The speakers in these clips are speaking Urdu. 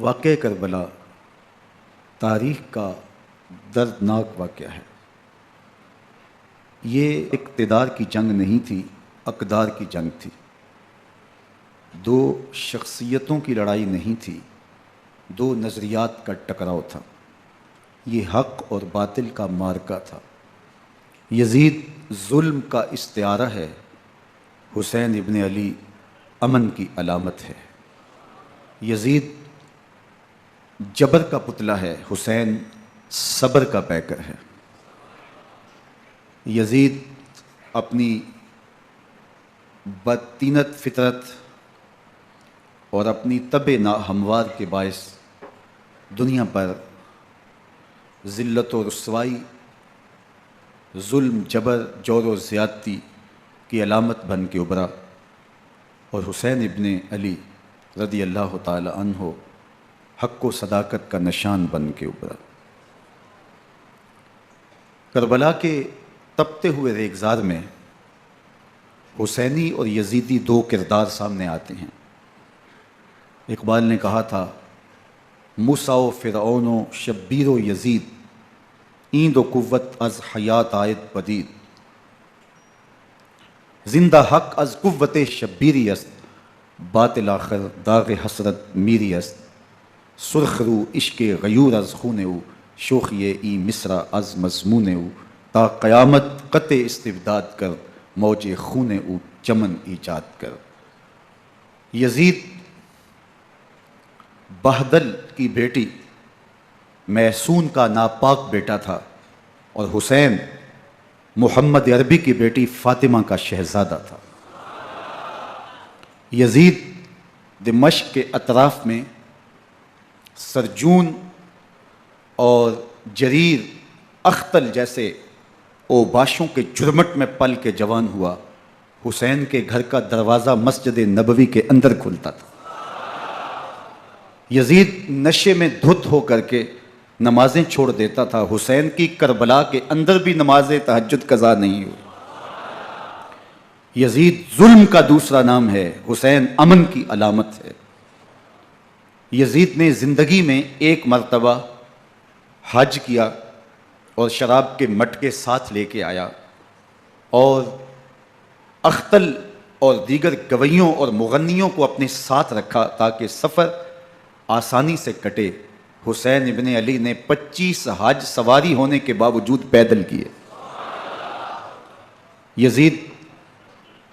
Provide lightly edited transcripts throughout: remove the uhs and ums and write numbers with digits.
واقعہ کربلا تاریخ کا دردناک واقعہ ہے۔ یہ اقتدار کی جنگ نہیں تھی، اقدار کی جنگ تھی۔ دو شخصیتوں کی لڑائی نہیں تھی، دو نظریات کا ٹکراؤ تھا۔ یہ حق اور باطل کا معرکہ تھا۔ یزید ظلم کا استعارہ ہے، حسین ابن علی امن کی علامت ہے۔ یزید جبر کا پتلا ہے، حسین صبر کا پیکر ہے۔ یزید اپنی بدطینت فطرت اور اپنی طبع ناہموار کے باعث دنیا پر ذلت و رسوائی، ظلم، جبر، جور و زیادتی کی علامت بن کے ابھرا، اور حسین ابن علی رضی اللہ تعالی عنہ حق و صداقت کا نشان بن کے ابھرا۔ کربلا کے تپتے ہوئے ریگزار میں حسینی اور یزیدی دو کردار سامنے آتے ہیں۔ اقبال نے کہا تھا، موسیٰ و فرعون و شبیر و یزید، ایند و قوت از حیات آید پدید، زندہ حق از قوت شبیری است، باطل آخر داغ حسرت میری است، سرخ رو عشق غیور از خون او، شوخی ای مصرع از مضمون او، تا قیامت قطع استبداد کر، موج خون او چمن ایجاد کر۔ یزید بہدل کی بیٹی محسون کا ناپاک بیٹا تھا، اور حسین محمد عربی کی بیٹی فاطمہ کا شہزادہ تھا۔ یزید دمشق کے اطراف میں سرجون اور جریر اختل جیسے اوباشوں کے جرمٹ میں پل کے جوان ہوا۔ حسین کے گھر کا دروازہ مسجد نبوی کے اندر کھلتا تھا۔ یزید نشے میں دھت ہو کر کے نمازیں چھوڑ دیتا تھا۔ حسین کی کربلا کے اندر بھی نماز تہجد قضا نہیں ہوئی۔ یزید ظلم کا دوسرا نام ہے، حسین امن کی علامت ہے۔ یزید نے زندگی میں ایک مرتبہ حج کیا اور شراب کے مٹکے ساتھ لے کے آیا، اور اختل اور دیگر گویوں اور مغنیوں کو اپنے ساتھ رکھا تاکہ سفر آسانی سے کٹے۔ حسین ابن علی نے 25 حج سواری ہونے کے باوجود پیدل کیے۔ یزید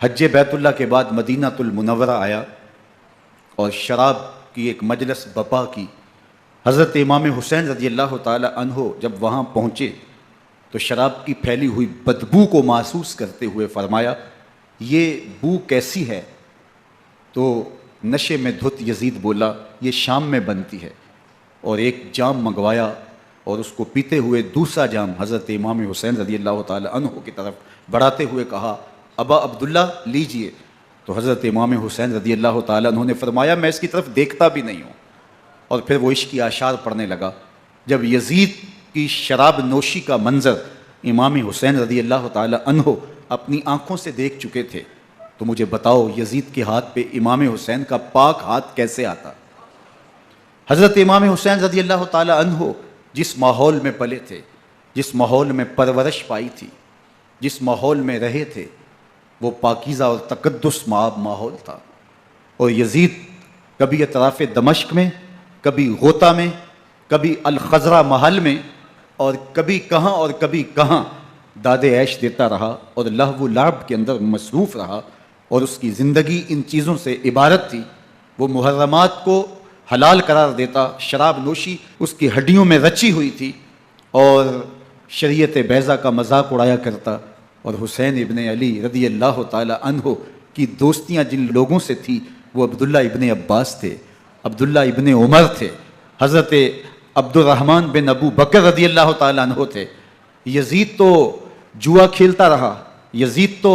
حج بیت اللہ کے بعد مدینہ المنورہ آیا اور شراب کی ایک مجلس بپا کی۔ حضرت امام حسین رضی اللہ تعالی عنہ جب وہاں پہنچے تو شراب کی پھیلی ہوئی بدبو کو محسوس کرتے ہوئے فرمایا، یہ بو کیسی ہے؟ تو نشے میں دھت یزید بولا، یہ شام میں بنتی ہے، اور ایک جام منگوایا اور اس کو پیتے ہوئے دوسرا جام حضرت امام حسین رضی اللہ تعالی عنہ کی طرف بڑھاتے ہوئے کہا، ابا عبداللہ لیجئے۔ تو حضرت امام حسین رضی اللہ تعالی عنہ نے فرمایا، میں اس کی طرف دیکھتا بھی نہیں ہوں، اور پھر وہ عشق کی اشعار پڑھنے لگا۔ جب یزید کی شراب نوشی کا منظر امام حسین رضی اللہ تعالی عنہ اپنی آنکھوں سے دیکھ چکے تھے تو مجھے بتاؤ یزید کے ہاتھ پہ امام حسین کا پاک ہاتھ کیسے آتا؟ حضرت امام حسین رضی اللہ تعالی عنہ جس ماحول میں پلے تھے، جس ماحول میں پرورش پائی تھی، جس ماحول میں رہے تھے، وہ پاکیزہ اور تقدس ماحول تھا۔ اور یزید کبھی اطراف دمشق میں، کبھی غوطہ میں، کبھی الخضرہ محل میں، اور کبھی کہاں اور کبھی کہاں داد عیش دیتا رہا اور لہو و لعب کے اندر مصروف رہا، اور اس کی زندگی ان چیزوں سے عبارت تھی۔ وہ محرمات کو حلال قرار دیتا، شراب نوشی اس کی ہڈیوں میں رچی ہوئی تھی، اور شریعت بیضا کا مذاق اڑایا کرتا۔ اور حسین ابن علی رضی اللہ تعالی عنہ کی دوستیاں جن لوگوں سے تھی وہ عبداللہ ابن عباس تھے، عبداللہ ابن عمر تھے، حضرت عبد الرحمن بن ابو بکر رضی اللہ تعالی عنہ تھے۔ یزید تو جوا کھیلتا رہا، یزید تو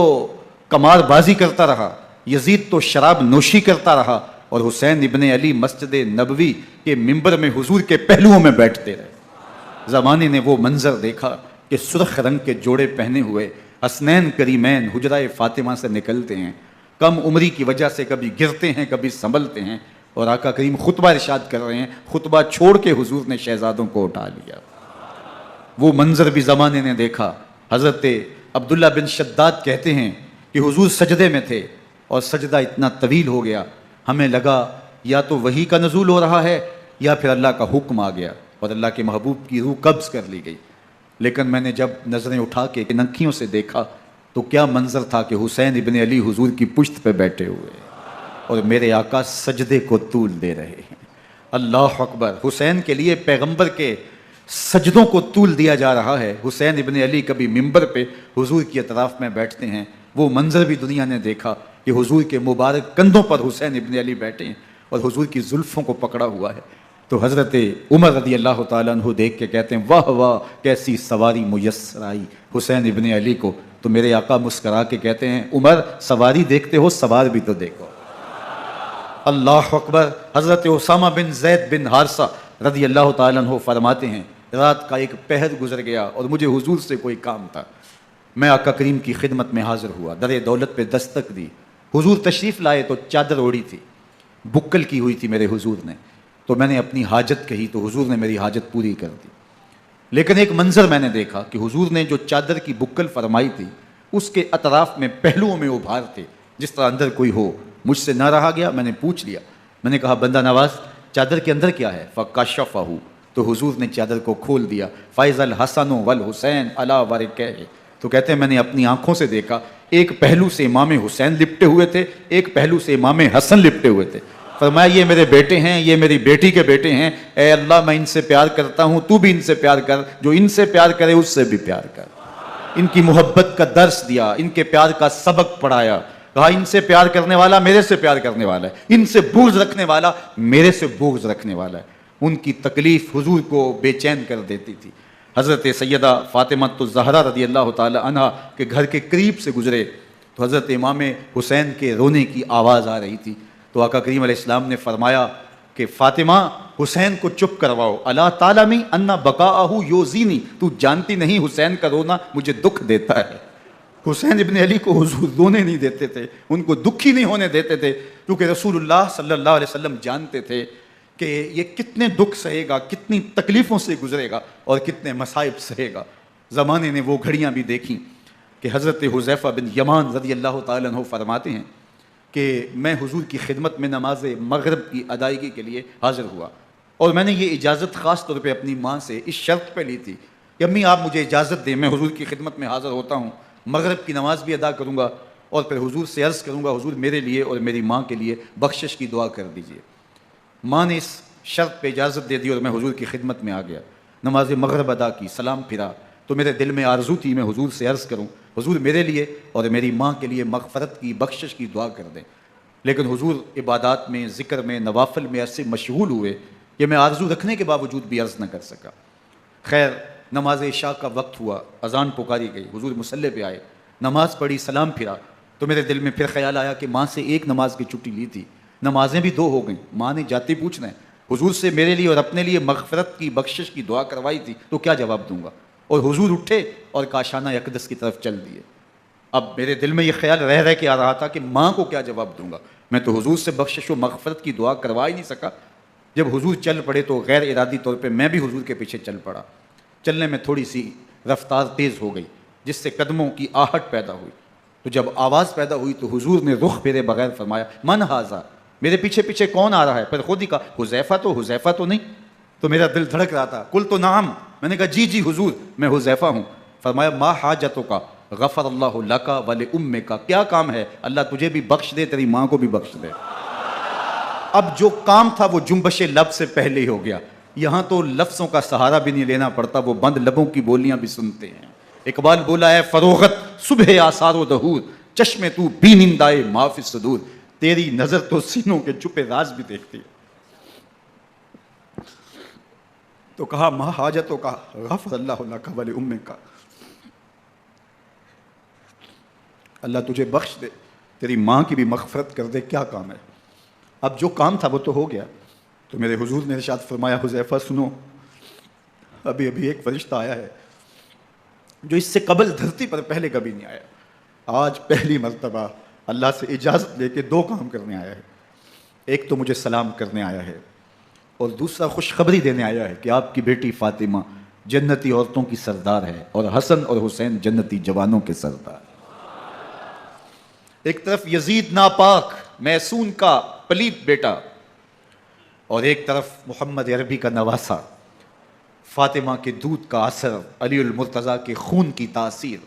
قمار بازی کرتا رہا، یزید تو شراب نوشی کرتا رہا، اور حسین ابن علی مسجد نبوی کے منبر میں حضور کے پہلوؤں میں بیٹھتے رہے۔ زمانے نے وہ منظر دیکھا کہ سرخ رنگ کے جوڑے پہنے ہوئے حسنین کریمین حجرہ فاطمہ سے نکلتے ہیں، کم عمری کی وجہ سے کبھی گرتے ہیں کبھی سنبھلتے ہیں، اور آقا کریم خطبہ ارشاد کر رہے ہیں، خطبہ چھوڑ کے حضور نے شہزادوں کو اٹھا لیا۔ وہ منظر بھی زمانے نے دیکھا۔ حضرت عبداللہ بن شداد کہتے ہیں کہ حضور سجدے میں تھے اور سجدہ اتنا طویل ہو گیا، ہمیں لگا یا تو وحی کا نزول ہو رہا ہے یا پھر اللہ کا حکم آ گیا اور اللہ کے محبوب کی روح قبض کر لی گئی۔ لیکن میں نے جب نظریں اٹھا کے ننکیوں سے دیکھا تو کیا منظر تھا کہ حسین ابن علی حضور کی پشت پہ بیٹھے ہوئے اور میرے آقا سجدے کو طول دے رہے ہیں۔ اللہ اکبر! حسین کے لیے پیغمبر کے سجدوں کو طول دیا جا رہا ہے۔ حسین ابن علی کبھی ممبر پہ حضور کی اطراف میں بیٹھتے ہیں، وہ منظر بھی دنیا نے دیکھا کہ حضور کے مبارک کندھوں پر حسین ابن علی بیٹھے ہیں اور حضور کی زلفوں کو پکڑا ہوا ہے۔ تو حضرت عمر رضی اللہ تعالیٰ عنہ دیکھ کے کہتے ہیں واہ واہ کیسی سواری میسر آئی حسین ابن علی کو۔ تو میرے آقا مسکرا کے کہتے ہیں عمر سواری دیکھتے ہو سوار بھی تو دیکھو۔ اللہ اکبر! حضرت اسامہ بن زید بن حارثہ رضی اللہ تعالیٰ عنہ فرماتے ہیں رات کا ایک پہر گزر گیا اور مجھے حضور سے کوئی کام تھا، میں آقا کریم کی خدمت میں حاضر ہوا، در دولت پہ دستک دی، حضور تشریف لائے تو چادر اوڑی تھی، بکل کی ہوئی تھی میرے حضور نے، تو میں نے اپنی حاجت کہی تو حضور نے میری حاجت پوری کر دی۔ لیکن ایک منظر میں نے دیکھا کہ حضور نے جو چادر کی بکل فرمائی تھی اس کے اطراف میں پہلوؤں میں ابھار تھے جس طرح اندر کوئی ہو۔ مجھ سے نہ رہا گیا، میں نے پوچھ لیا، میں نے کہا بندہ نواز چادر کے اندر کیا ہے؟ فکشفہ، تو حضور نے چادر کو کھول دیا۔ فیض الحسن والحسین علی ورکہ، تو کہتے ہیں میں نے اپنی آنکھوں سے دیکھا ایک پہلو سے امام حسین لپٹے ہوئے تھے، ایک پہلو سے امام حسن لپٹے ہوئے تھے۔ فرمایا یہ میرے بیٹے ہیں، یہ میری بیٹی کے بیٹے ہیں، اے اللہ میں ان سے پیار کرتا ہوں، تو بھی ان سے پیار کر، جو ان سے پیار کرے اس سے بھی پیار کر۔ ان کی محبت کا درس دیا، ان کے پیار کا سبق پڑھایا، کہا ان سے پیار کرنے والا میرے سے پیار کرنے والا ہے، ان سے بغض رکھنے والا میرے سے بغض رکھنے والا ہے۔ ان کی تکلیف حضور کو بے چین کر دیتی تھی۔ حضرت سیدہ فاطمہ الزہرا رضی اللہ تعالی عنہا کے گھر کے قریب سے گزرے تو حضرت امام حسین کے رونے کی آواز آ رہی تھی، تو آقا کریم علیہ السلام نے فرمایا کہ فاطمہ حسین کو چپ کرواؤ، الا تعلمی ان بقاءہ یؤذینی، تو جانتی نہیں حسین کا رونا مجھے دکھ دیتا ہے۔ حسین ابن علی کو حضور رونے نہیں دیتے تھے، ان کو دکھی نہیں ہونے دیتے تھے، کیونکہ رسول اللہ صلی اللہ علیہ وسلم جانتے تھے کہ یہ کتنے دکھ سہے گا، کتنی تکلیفوں سے گزرے گا اور کتنے مصائب سہے گا۔ زمانے نے وہ گھڑیاں بھی دیکھیں کہ حضرت حذیفہ بن یمان رضی اللہ تعالیٰ عنہ فرماتے ہیں کہ میں حضور کی خدمت میں نماز مغرب کی ادائیگی کے لیے حاضر ہوا، اور میں نے یہ اجازت خاص طور پہ اپنی ماں سے اس شرط پہ لی تھی کہ امی آپ مجھے اجازت دیں، میں حضور کی خدمت میں حاضر ہوتا ہوں، مغرب کی نماز بھی ادا کروں گا اور پھر حضور سے عرض کروں گا حضور میرے لیے اور میری ماں کے لیے بخشش کی دعا کر دیجیے۔ ماں نے اس شرط پہ اجازت دے دی اور میں حضور کی خدمت میں آ گیا، نماز مغرب ادا کی، سلام پھرا تو میرے دل میں آرزو تھی میں حضور سے عرض کروں حضور میرے لیے اور میری ماں کے لیے مغفرت کی بخشش کی دعا کر دیں، لیکن حضور عبادات میں، ذکر میں، نوافل میں ایسے مشغول ہوئے کہ میں آرزو رکھنے کے باوجود بھی عرض نہ کر سکا۔ خیر نماز عشاء کا وقت ہوا، اذان پکاری گئی، حضور مصلی پہ آئے، نماز پڑھی، سلام پھرا تو میرے دل میں پھر خیال آیا کہ ماں سے ایک نماز کی چھٹی لی تھی، نمازیں بھی دو ہو گئیں، ماں نے جاتی پوچھنا ہے حضور سے میرے لیے اور اپنے لیے مغفرت کی بخشش کی دعا کروائی تھی تو کیا جواب دوں گا؟ اور حضور اٹھے اور کاشانہ اقدس کی طرف چل دیے۔ اب میرے دل میں یہ خیال رہ کے آ رہا تھا کہ ماں کو کیا جواب دوں گا، میں تو حضور سے بخشش و مغفرت کی دعا کروا ہی نہیں سکا۔ جب حضور چل پڑے تو غیر ارادی طور پہ میں بھی حضور کے پیچھے چل پڑا، چلنے میں تھوڑی سی رفتار تیز ہو گئی جس سے قدموں کی آہٹ پیدا ہوئی، تو جب آواز پیدا ہوئی تو حضور نے رخ پھیرے بغیر فرمایا من ھذا، میرے پیچھے پیچھے کون آ رہا ہے؟ پھر خود ہی کہا حذیفہ تو نہیں؟ تو میرا دل دھڑک رہا تھا، قلت نعم، میں نے کہا جی حضور میں حذیفہ ہوں۔ فرمایا ما حاجتک غفر اللہ لک ولامک، کیا کام ہے؟ اللہ تجھے بھی بخش دے، تیری ماں کو بھی بخش دے۔ اب جو کام تھا وہ جنبش لب سے پہلے ہی ہو گیا، یہاں تو لفظوں کا سہارا بھی نہیں لینا پڑتا، وہ بند لبوں کی بولیاں بھی سنتے ہیں۔ اقبال بولا ہے فروغت صبح آثار و دہور، چشم تو بینندائے ما فی الصدور، تیری نظر تو سینوں کے چھپے راز بھی دیکھتی ہے۔ تو کہا ما حاجتوں کا غفر اللہ لک ولامک، اللہ تجھے بخش دے، تیری ماں کی بھی مغفرت کر دے، کیا کام ہے؟ اب جو کام تھا وہ تو ہو گیا۔ تو میرے حضور نے ارشاد فرمایا حذیفہ سنو، ابھی ایک فرشتہ آیا ہے جو اس سے قبل دھرتی پر پہلے کبھی نہیں آیا، آج پہلی مرتبہ اللہ سے اجازت لے کے دو کام کرنے آیا ہے۔ ایک تو مجھے سلام کرنے آیا ہے اور دوسرا خوشخبری دینے آیا ہے کہ آپ کی بیٹی فاطمہ جنتی عورتوں کی سردار ہے اور حسن اور حسین جنتی جوانوں کے سردار۔ ایک طرف یزید ناپاک میسون کا پلیت بیٹا اور ایک طرف محمد عربی کا نواسا، فاطمہ کے دودھ کا اثر، علی المرتضیٰ کے خون کی تاثیر،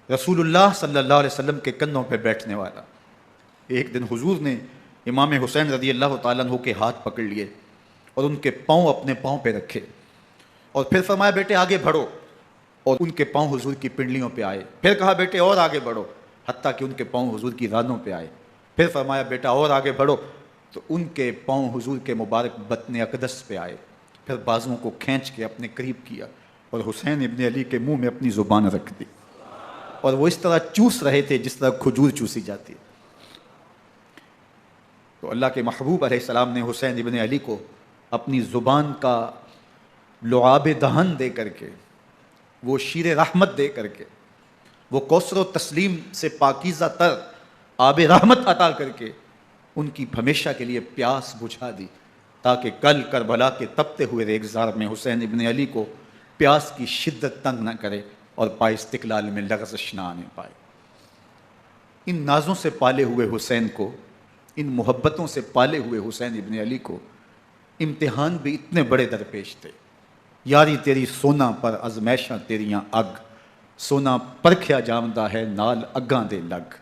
رسول اللہ صلی اللہ علیہ وسلم کے کندھوں پہ بیٹھنے والا۔ ایک دن حضور نے امام حسین رضی اللہ تعالیٰ عنہ کے ہاتھ پکڑ لیے اور ان کے پاؤں اپنے پاؤں پہ رکھے اور پھر فرمایا بیٹے آگے بڑھو، اور ان کے پاؤں حضور کی پنڈلیوں پہ آئے۔ پھر کہا بیٹے اور آگے بڑھو، حتیٰ کہ ان کے پاؤں حضور کی رانوں پہ آئے۔ پھر فرمایا بیٹا اور آگے بڑھو، تو ان کے پاؤں حضور کے مبارک بطن اقدس پہ آئے۔ پھر بازوؤں کو کھینچ کے اپنے قریب کیا اور حسین ابن علی کے منہ میں اپنی زبان رکھ دی، اور وہ اس طرح چوس رہے تھے جس طرح کھجور چوسی جاتی ہے۔ تو اللہ کے محبوب علیہ السلام نے حسین ابن علی کو اپنی زبان کا لعاب دہن دے کر کے، وہ شیر رحمت دے کر کے، وہ کوثر و تسلیم سے پاکیزہ تر آب رحمت عطا کر کے ان کی ہمیشہ کے لیے پیاس بجھا دی، تاکہ کل کربلا کے تپتے ہوئے ریگزار میں حسین ابن علی کو پیاس کی شدت تنگ نہ کرے اور پائے استقلال میں لغزش نہ آنے پائے۔ ان نازوں سے پالے ہوئے حسین کو، ان محبتوں سے پالے ہوئے حسین ابن علی کو امتحان بھی اتنے بڑے درپیش تھے۔ یاری تیری سونا پر ازمیشاں تیریاں اگ، سونا پرکھیا جامدہ ہے نال اگاں دے لگ۔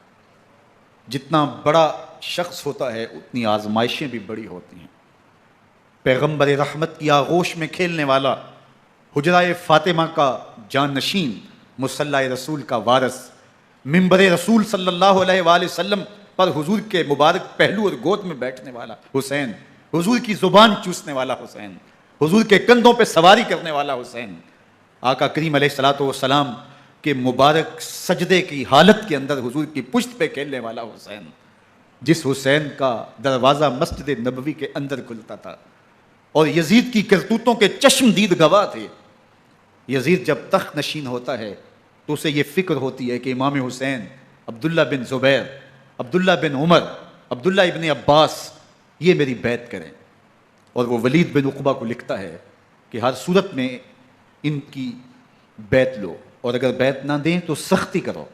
جتنا بڑا شخص ہوتا ہے اتنی آزمائشیں بھی بڑی ہوتی ہیں۔ پیغمبر رحمت کی آغوش میں کھیلنے والا، حجرہ فاطمہ کا جانشین، مصلی رسول کا وارث، منبر رسول صلی اللہ علیہ وآلہ وسلم پر حضور کے مبارک پہلو اور گود میں بیٹھنے والا حسین، حضور کی زبان چوسنے والا حسین، حضور کے کندھوں پہ سواری کرنے والا حسین، آقا کریم علیہ الصلوۃ والسلام کے مبارک سجدے کی حالت کے اندر حضور کی پشت پہ کھیلنے والا حسین، جس حسین کا دروازہ مسجد نبوی کے اندر کھلتا تھا اور یزید کی کرتوتوں کے چشم دید گواہ تھے۔ یزید جب تخت نشین ہوتا ہے تو اسے یہ فکر ہوتی ہے کہ امام حسین، عبداللہ بن زبیر، عبداللہ بن عمر، عبداللہ ابن عباس یہ میری بیعت کریں، اور وہ ولید بن عقبہ کو لکھتا ہے کہ ہر صورت میں ان کی بیعت لو، اور اگر بیعت نہ دیں تو سختی کرو۔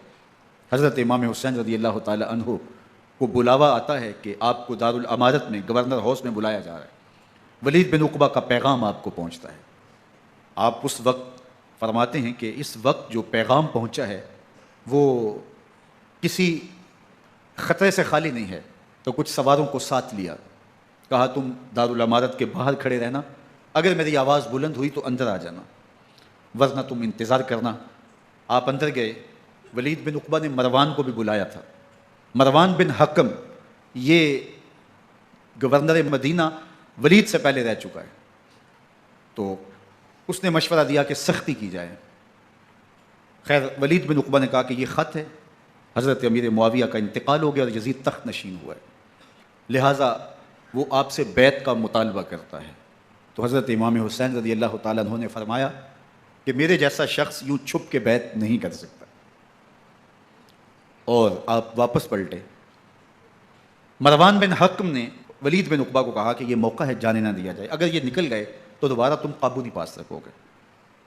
حضرت امام حسین رضی اللہ تعالی عنہ کو بلاوا آتا ہے کہ آپ کو دارالامارت میں گورنر ہاؤس میں بلایا جا رہا ہے، ولید بن عقبہ کا پیغام آپ کو پہنچتا ہے۔ آپ اس وقت فرماتے ہیں کہ اس وقت جو پیغام پہنچا ہے وہ کسی خطرے سے خالی نہیں ہے، تو کچھ سواروں کو ساتھ لیا، کہا تم دارالامارت کے باہر کھڑے رہنا، اگر میری آواز بلند ہوئی تو اندر آ جانا، ورنہ تم انتظار کرنا۔ آپ اندر گئے۔ ولید بن عقبہ نے مروان کو بھی بلایا تھا۔ مروان بن حکم یہ گورنر مدینہ ولید سے پہلے رہ چکا ہے، تو اس نے مشورہ دیا کہ سختی کی جائے۔ خیر ولید بن عقبہ نے کہا کہ یہ خط ہے، حضرت امیر معاویہ کا انتقال ہو گیا اور یزید تخت نشین ہوا ہے، لہٰذا وہ آپ سے بیعت کا مطالبہ کرتا ہے۔ تو حضرت امام حسین رضی اللہ تعالیٰ عنہ نے فرمایا کہ میرے جیسا شخص یوں چھپ کے بیعت نہیں کر سکتا، اور آپ واپس پلٹے۔ مروان بن حکم نے ولید بن عقبہ کو کہا کہ یہ موقع ہے جانے نہ دیا جائے، اگر یہ نکل گئے تو دوبارہ تم قابو نہیں پا سکو گے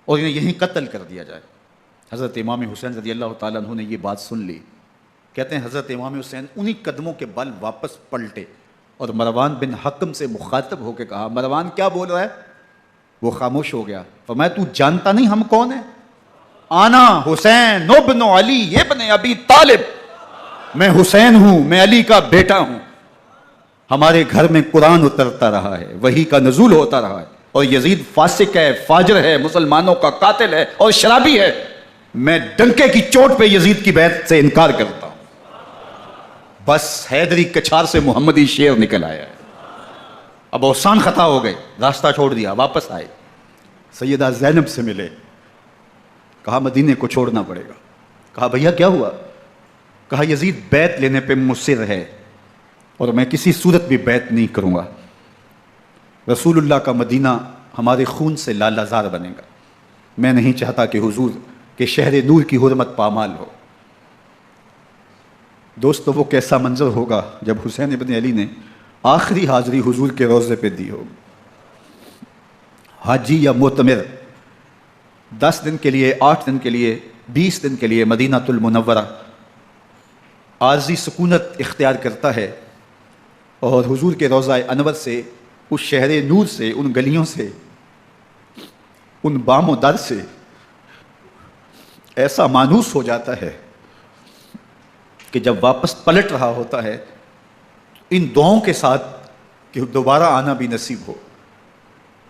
اور انہیں یہیں قتل کر دیا جائے۔ حضرت امام حسین رضی اللہ تعالیٰ عنہ نے یہ بات سن لی۔ کہتے ہیں حضرت امام حسین انہی قدموں کے بل واپس پلٹے اور مروان بن حکم سے مخاطب ہو کے کہا، مروان کیا بول رہا ہے؟ وہ خاموش ہو گیا۔ فرمایا تو جانتا نہیں ہم کون ہیں؟ آنا حسین ابن علی ابن ابی طالب، میں حسین ہوں، میں علی کا بیٹا ہوں، ہمارے گھر میں قرآن اترتا رہا ہے، وحی کا نزول ہوتا رہا ہے، اور یزید فاسق ہے، فاجر ہے، مسلمانوں کا قاتل ہے اور شرابی ہے، میں ڈنکے کی چوٹ پہ یزید کی بیعت سے انکار کرتا ہوں۔ بس حیدری کچھار سے محمدی شیر نکل آیا ہے۔ اب اوسان خطا ہو گئے، راستہ چھوڑ دیا، واپس آئے، سیدہ زینب سے ملے، کہا مدینے کو چھوڑنا پڑے گا۔ کہا بھیا کیا ہوا؟ کہا یزید بیعت لینے پہ مصر ہے اور میں کسی صورت بھی بیعت نہیں کروں گا۔ رسول اللہ کا مدینہ ہمارے خون سے لالہزار بنے گا، میں نہیں چاہتا کہ حضور کے شہر نور کی حرمت پامال ہو۔ دوستو وہ کیسا منظر ہوگا جب حسین ابن علی نے آخری حاضری حضور کے روضے پہ دی ہوگی. حاجی یا معتمر 10 دن کے لیے، 8 دن کے لیے، 20 دن کے لیے مدینہ المنورہ عارضی سکونت اختیار کرتا ہے اور حضور کے روضہ انور سے، اس شہر نور سے، ان گلیوں سے، ان بام و در سے ایسا مانوس ہو جاتا ہے کہ جب واپس پلٹ رہا ہوتا ہے ان دعاؤں کے ساتھ کہ دوبارہ آنا بھی نصیب ہو،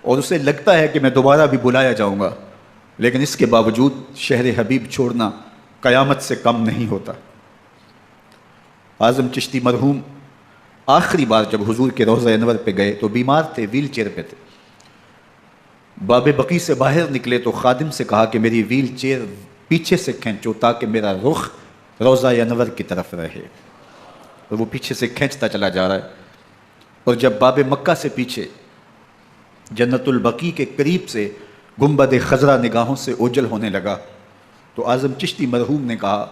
اور اسے لگتا ہے کہ میں دوبارہ بھی بلایا جاؤں گا، لیکن اس کے باوجود شہر حبیب چھوڑنا قیامت سے کم نہیں ہوتا. اعظم چشتی مرحوم آخری بار جب حضور کے روضہ انور پہ گئے تو بیمار تھے، ویل چیئر پہ تھے. باب بقی سے باہر نکلے تو خادم سے کہا کہ میری ویل چیئر پیچھے سے کھینچو تاکہ میرا رخ روضہ انور کی طرف رہے. اور وہ پیچھے سے کھینچتا چلا جا رہا ہے، اور جب باب مکہ سے پیچھے جنت البقیع کے قریب سے گنبد خضرا نگاہوں سے اوجل ہونے لگا تو اعظم چشتی مرحوم نے کہا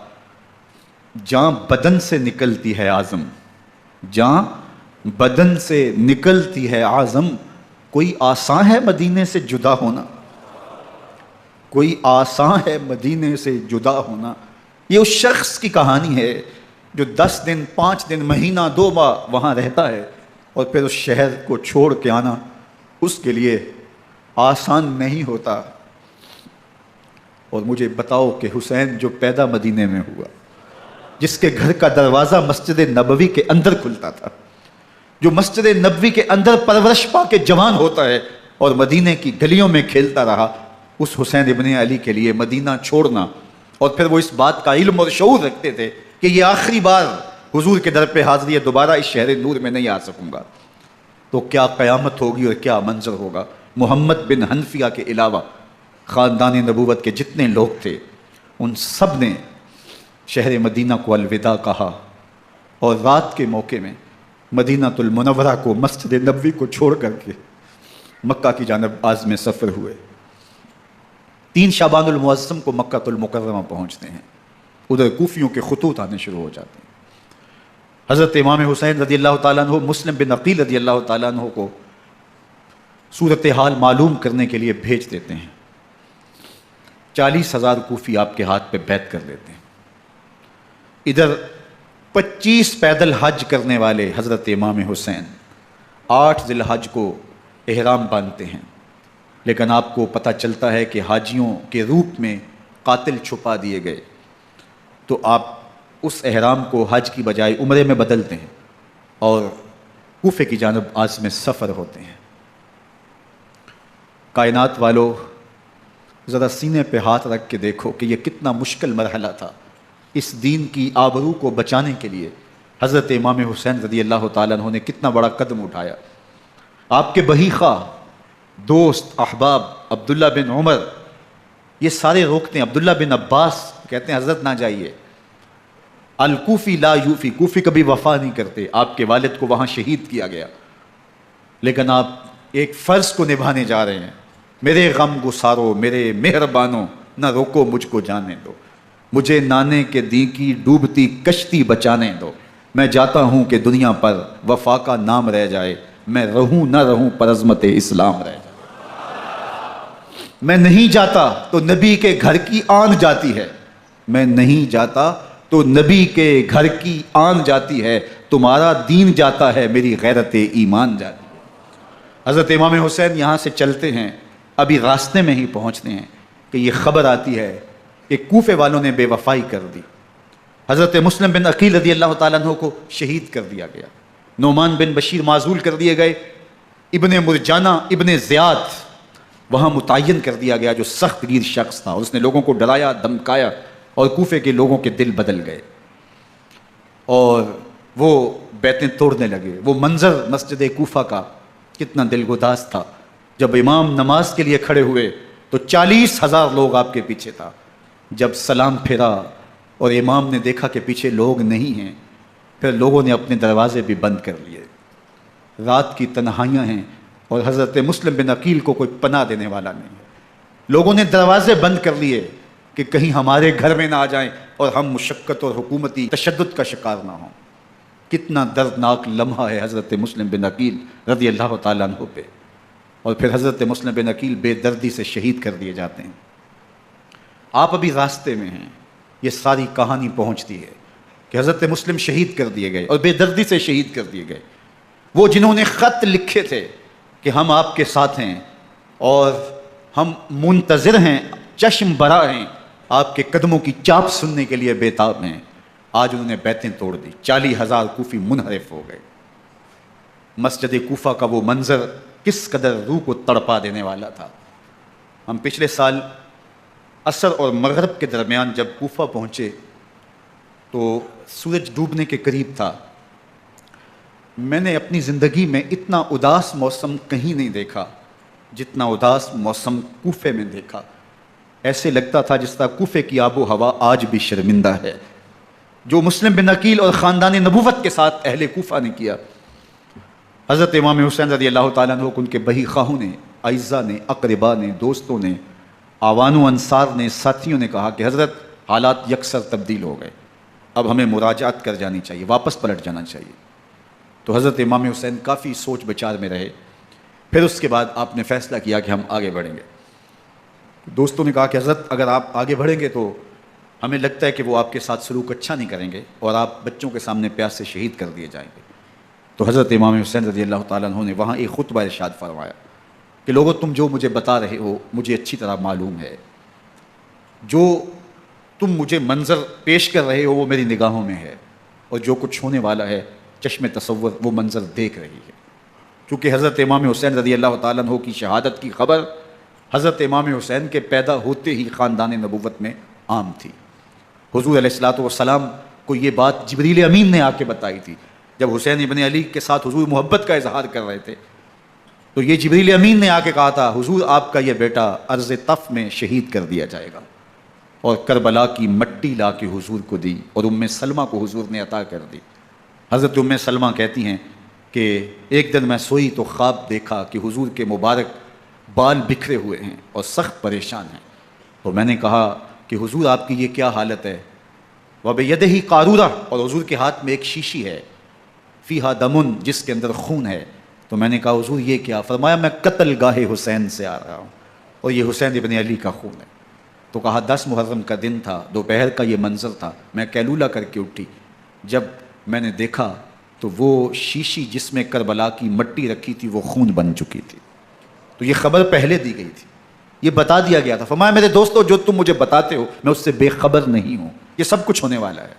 جاں بدن سے نکلتی ہے اعظم، جاں بدن سے نکلتی ہے اعظم، کوئی آسان ہے مدینے سے جدا ہونا، کوئی آسان ہے مدینے سے جدا ہونا. یہ اس شخص کی کہانی ہے جو 10 دن، 5 دن، مہینہ، 2 ماہ وہاں رہتا ہے اور پھر اس شہر کو چھوڑ کے آنا اس کے لیے آسان نہیں ہوتا. اور مجھے بتاؤ کہ حسین جو پیدا مدینے میں ہوا، جس کے گھر کا دروازہ مسجد نبوی کے اندر کھلتا تھا، جو مسجد نبوی کے اندر پرورش پا کے جوان ہوتا ہے اور مدینے کی گلیوں میں کھیلتا رہا، اس حسین ابن علی کے لیے مدینہ چھوڑنا، اور پھر وہ اس بات کا علم اور شعور رکھتے تھے کہ یہ آخری بار حضور کے در پہ حاضری ہے، دوبارہ اس شہر نور میں نہیں آ سکوں گا، تو کیا قیامت ہوگی اور کیا منظر ہوگا. محمد بن حنفیہ کے علاوہ خاندان نبوت کے جتنے لوگ تھے ان سب نے شہر مدینہ کو الوداع کہا، اور رات کے موقع میں مدینہ المنورہ کو، مسجد نبوی کو چھوڑ کر کے مکہ کی جانب عازم سفر ہوئے. 3 شعبان المعظم کو مکہ المکرمہ پہنچتے ہیں. ادھر کوفیوں کے خطوط آنے شروع ہو جاتے ہیں. حضرت امام حسین رضی اللہ تعالیٰ عنہ مسلم بن عقیل رضی اللہ تعالیٰ عنہ کو صورتحال معلوم کرنے کے لیے بھیج دیتے ہیں. 40,000 کوفی آپ کے ہاتھ پہ بیعت کر لیتے ہیں. ادھر 25 پیدل حج کرنے والے حضرت امام حسین 8 ذی الحج کو احرام باندھتے ہیں، لیکن آپ کو پتہ چلتا ہے کہ حاجیوں کے روپ میں قاتل چھپا دیے گئے، تو آپ اس احرام کو حج کی بجائے عمرے میں بدلتے ہیں اور کوفے کی جانب عازم سفر ہوتے ہیں. کائنات والو، ذرا سینے پہ ہاتھ رکھ کے دیکھو کہ یہ کتنا مشکل مرحلہ تھا. اس دین کی آبرو کو بچانے کے لیے حضرت امام حسین رضی اللہ تعالیٰ عنہ نے کتنا بڑا قدم اٹھایا. آپ کے بہی خواہ، دوست، احباب عبداللہ بن عمر یہ سارے روکتے ہیں. عبداللہ بن عباس کہتے ہیں حضرت نہ جائیے، الکوفی لا یوفی، کوفی کبھی وفا نہیں کرتے. آپ کے والد کو وہاں شہید کیا گیا، لیکن آپ ایک فرض کو نبھانے جا رہے ہیں. میرے غم گسارو، میرے مہربانوں، نہ روکو مجھ کو جانے دو، مجھے نانے کے دی کی ڈوبتی کشتی بچانے دو. میں جاتا ہوں کہ دنیا پر وفا کا نام رہ جائے، میں رہوں نہ رہوں پر عظمت اسلام رہ جائے. میں نہیں جاتا تو نبی کے گھر کی آن جاتی ہے، میں نہیں جاتا تو نبی کے گھر کی آن جاتی ہے. تمہارا دین جاتا ہے، میری غیرت ایمان جاتی ہے. حضرت امام حسین یہاں سے چلتے ہیں، ابھی راستے میں ہی پہنچتے ہیں کہ یہ خبر آتی ہے کہ کوفے والوں نے بے وفائی کر دی. حضرت مسلم بن عقیل رضی اللہ تعالیٰ عنہ کو شہید کر دیا گیا، نعمان بن بشیر معزول کر دیے گئے، ابن مرجانہ ابن زیاد وہاں متعین کر دیا گیا جو سخت گیر شخص تھا، اور اس نے لوگوں کو ڈرایا، دھمکایا، اور کوفے کے لوگوں کے دل بدل گئے اور وہ بیتیں توڑنے لگے. وہ منظر مسجد کوفہ کا کتنا دلگداز تھا. جب امام نماز کے لیے کھڑے ہوئے تو 40,000 لوگ آپ کے پیچھے تھا. جب سلام پھیرا اور امام نے دیکھا کہ پیچھے لوگ نہیں ہیں، پھر لوگوں نے اپنے دروازے بھی بند کر لیے. رات کی تنہائیاں ہیں اور حضرت مسلم بن عقیل کو کوئی پناہ دینے والا نہیں ہے. لوگوں نے دروازے بند کر لیے کہ کہیں ہمارے گھر میں نہ آ جائیں اور ہم مشقت اور حکومتی تشدد کا شکار نہ ہوں. کتنا دردناک لمحہ ہے حضرت مسلم بن عقیل رضی اللہ تعالیٰ عنہ پہ، اور پھر حضرت مسلم بن عقیل بے دردی سے شہید کر دیے جاتے ہیں۔ آپ ابھی راستے میں ہیں، یہ ساری کہانی پہنچتی ہے کہ حضرت مسلم شہید کر دیے گئے اور بے دردی سے شہید کر دیے گئے۔ وہ جنہوں نے خط لکھے تھے کہ ہم آپ کے ساتھ ہیں اور ہم منتظر ہیں، چشم برا ہیں، آپ کے قدموں کی چاپ سننے کے لیے بےتاب ہیں، آج انہوں نے بیتیں توڑ دی، 40,000 کوفی منحرف ہو گئے۔ مسجد کوفہ کا وہ منظر کس قدر روح کو تڑپا دینے والا تھا۔ ہم پچھلے سال عصر اور مغرب کے درمیان جب کوفہ پہنچے تو سورج ڈوبنے کے قریب تھا۔ میں نے اپنی زندگی میں اتنا اداس موسم کہیں نہیں دیکھا جتنا اداس موسم کوفے میں دیکھا۔ ایسے لگتا تھا جس طرح کوفے کی آب و ہوا آج بھی شرمندہ ہے، جو مسلم بن عقیل اور خاندان نبوت کے ساتھ اہل کوفہ نے کیا۔ حضرت امام حسین رضی اللہ تعالیٰ عنہ کو ان کے بہی خواہوں نے، اعزاء نے، اقرباء نے، دوستوں نے، آوان و انصار نے، ساتھیوں نے کہا کہ حضرت حالات یکسر تبدیل ہو گئے، اب ہمیں مراجعت کر جانی چاہیے، واپس پلٹ جانا چاہیے۔ تو حضرت امام حسین کافی سوچ بچار میں رہے، پھر اس کے بعد آپ نے فیصلہ کیا کہ ہم آگے بڑھیں گے۔ دوستوں نے کہا کہ حضرت اگر آپ آگے بڑھیں گے تو ہمیں لگتا ہے کہ وہ آپ کے ساتھ سلوک اچھا نہیں کریں گے اور آپ بچوں کے سامنے پیاس سے شہید کر دیے جائیں گے۔ تو حضرت امام حسین رضی اللہ تعالیٰ عنہ نے وہاں ایک خطبہ ارشاد فرمایا کہ لوگوں تم جو مجھے بتا رہے ہو مجھے اچھی طرح معلوم ہے، جو تم مجھے منظر پیش کر رہے ہو وہ میری نگاہوں میں ہے، اور جو کچھ ہونے والا ہے چشم تصور وہ منظر دیکھ رہی ہے۔ کیونکہ حضرت امام حسین رضی اللہ تعالیٰ عنہ کی شہادت کی خبر حضرت امام حسین کے پیدا ہوتے ہی خاندان نبوت میں عام تھی۔ حضور علیہ الصلوۃ والسلام کو یہ بات جبریل امین نے آ کے بتائی تھی جب حسین ابن علی کے ساتھ حضور محبت کا اظہار کر رہے تھے، تو یہ جبریل امین نے آ کے کہا تھا حضور آپ کا یہ بیٹا عرض طف میں شہید کر دیا جائے گا، اور کربلا کی مٹی لا کے حضور کو دی اور ام سلمہ کو حضور نے عطا کر دی۔ حضرت ام سلمہ کہتی ہیں کہ ایک دن میں سوئی تو خواب دیکھا کہ حضور کے مبارک بال بکھرے ہوئے ہیں اور سخت پریشان ہیں، تو میں نے کہا کہ حضور آپ کی یہ کیا حالت ہے؟ وَبِيَدِهِ قَارُورَةٌ، اور حضور کے ہاتھ میں ایک شیشی ہے، فیہا دمن، جس کے اندر خون ہے۔ تو میں نے کہا حضور یہ کیا؟ فرمایا میں قتل گاہ حسین سے آ رہا ہوں اور یہ حسین ابن علی کا خون ہے۔ تو کہا 10 محرم کا دن تھا، دوپہر کا یہ منظر تھا، میں قیلولہ کر کے اٹھی، جب میں نے دیکھا تو وہ شیشی جس میں کربلا کی مٹی رکھی تھی وہ خون بن چکی تھی۔ تو یہ خبر پہلے دی گئی تھی، یہ بتا دیا گیا تھا۔ فرمایا میرے دوستو جو تم مجھے بتاتے ہو میں اس سے بے خبر نہیں ہوں، یہ سب کچھ ہونے والا ہے،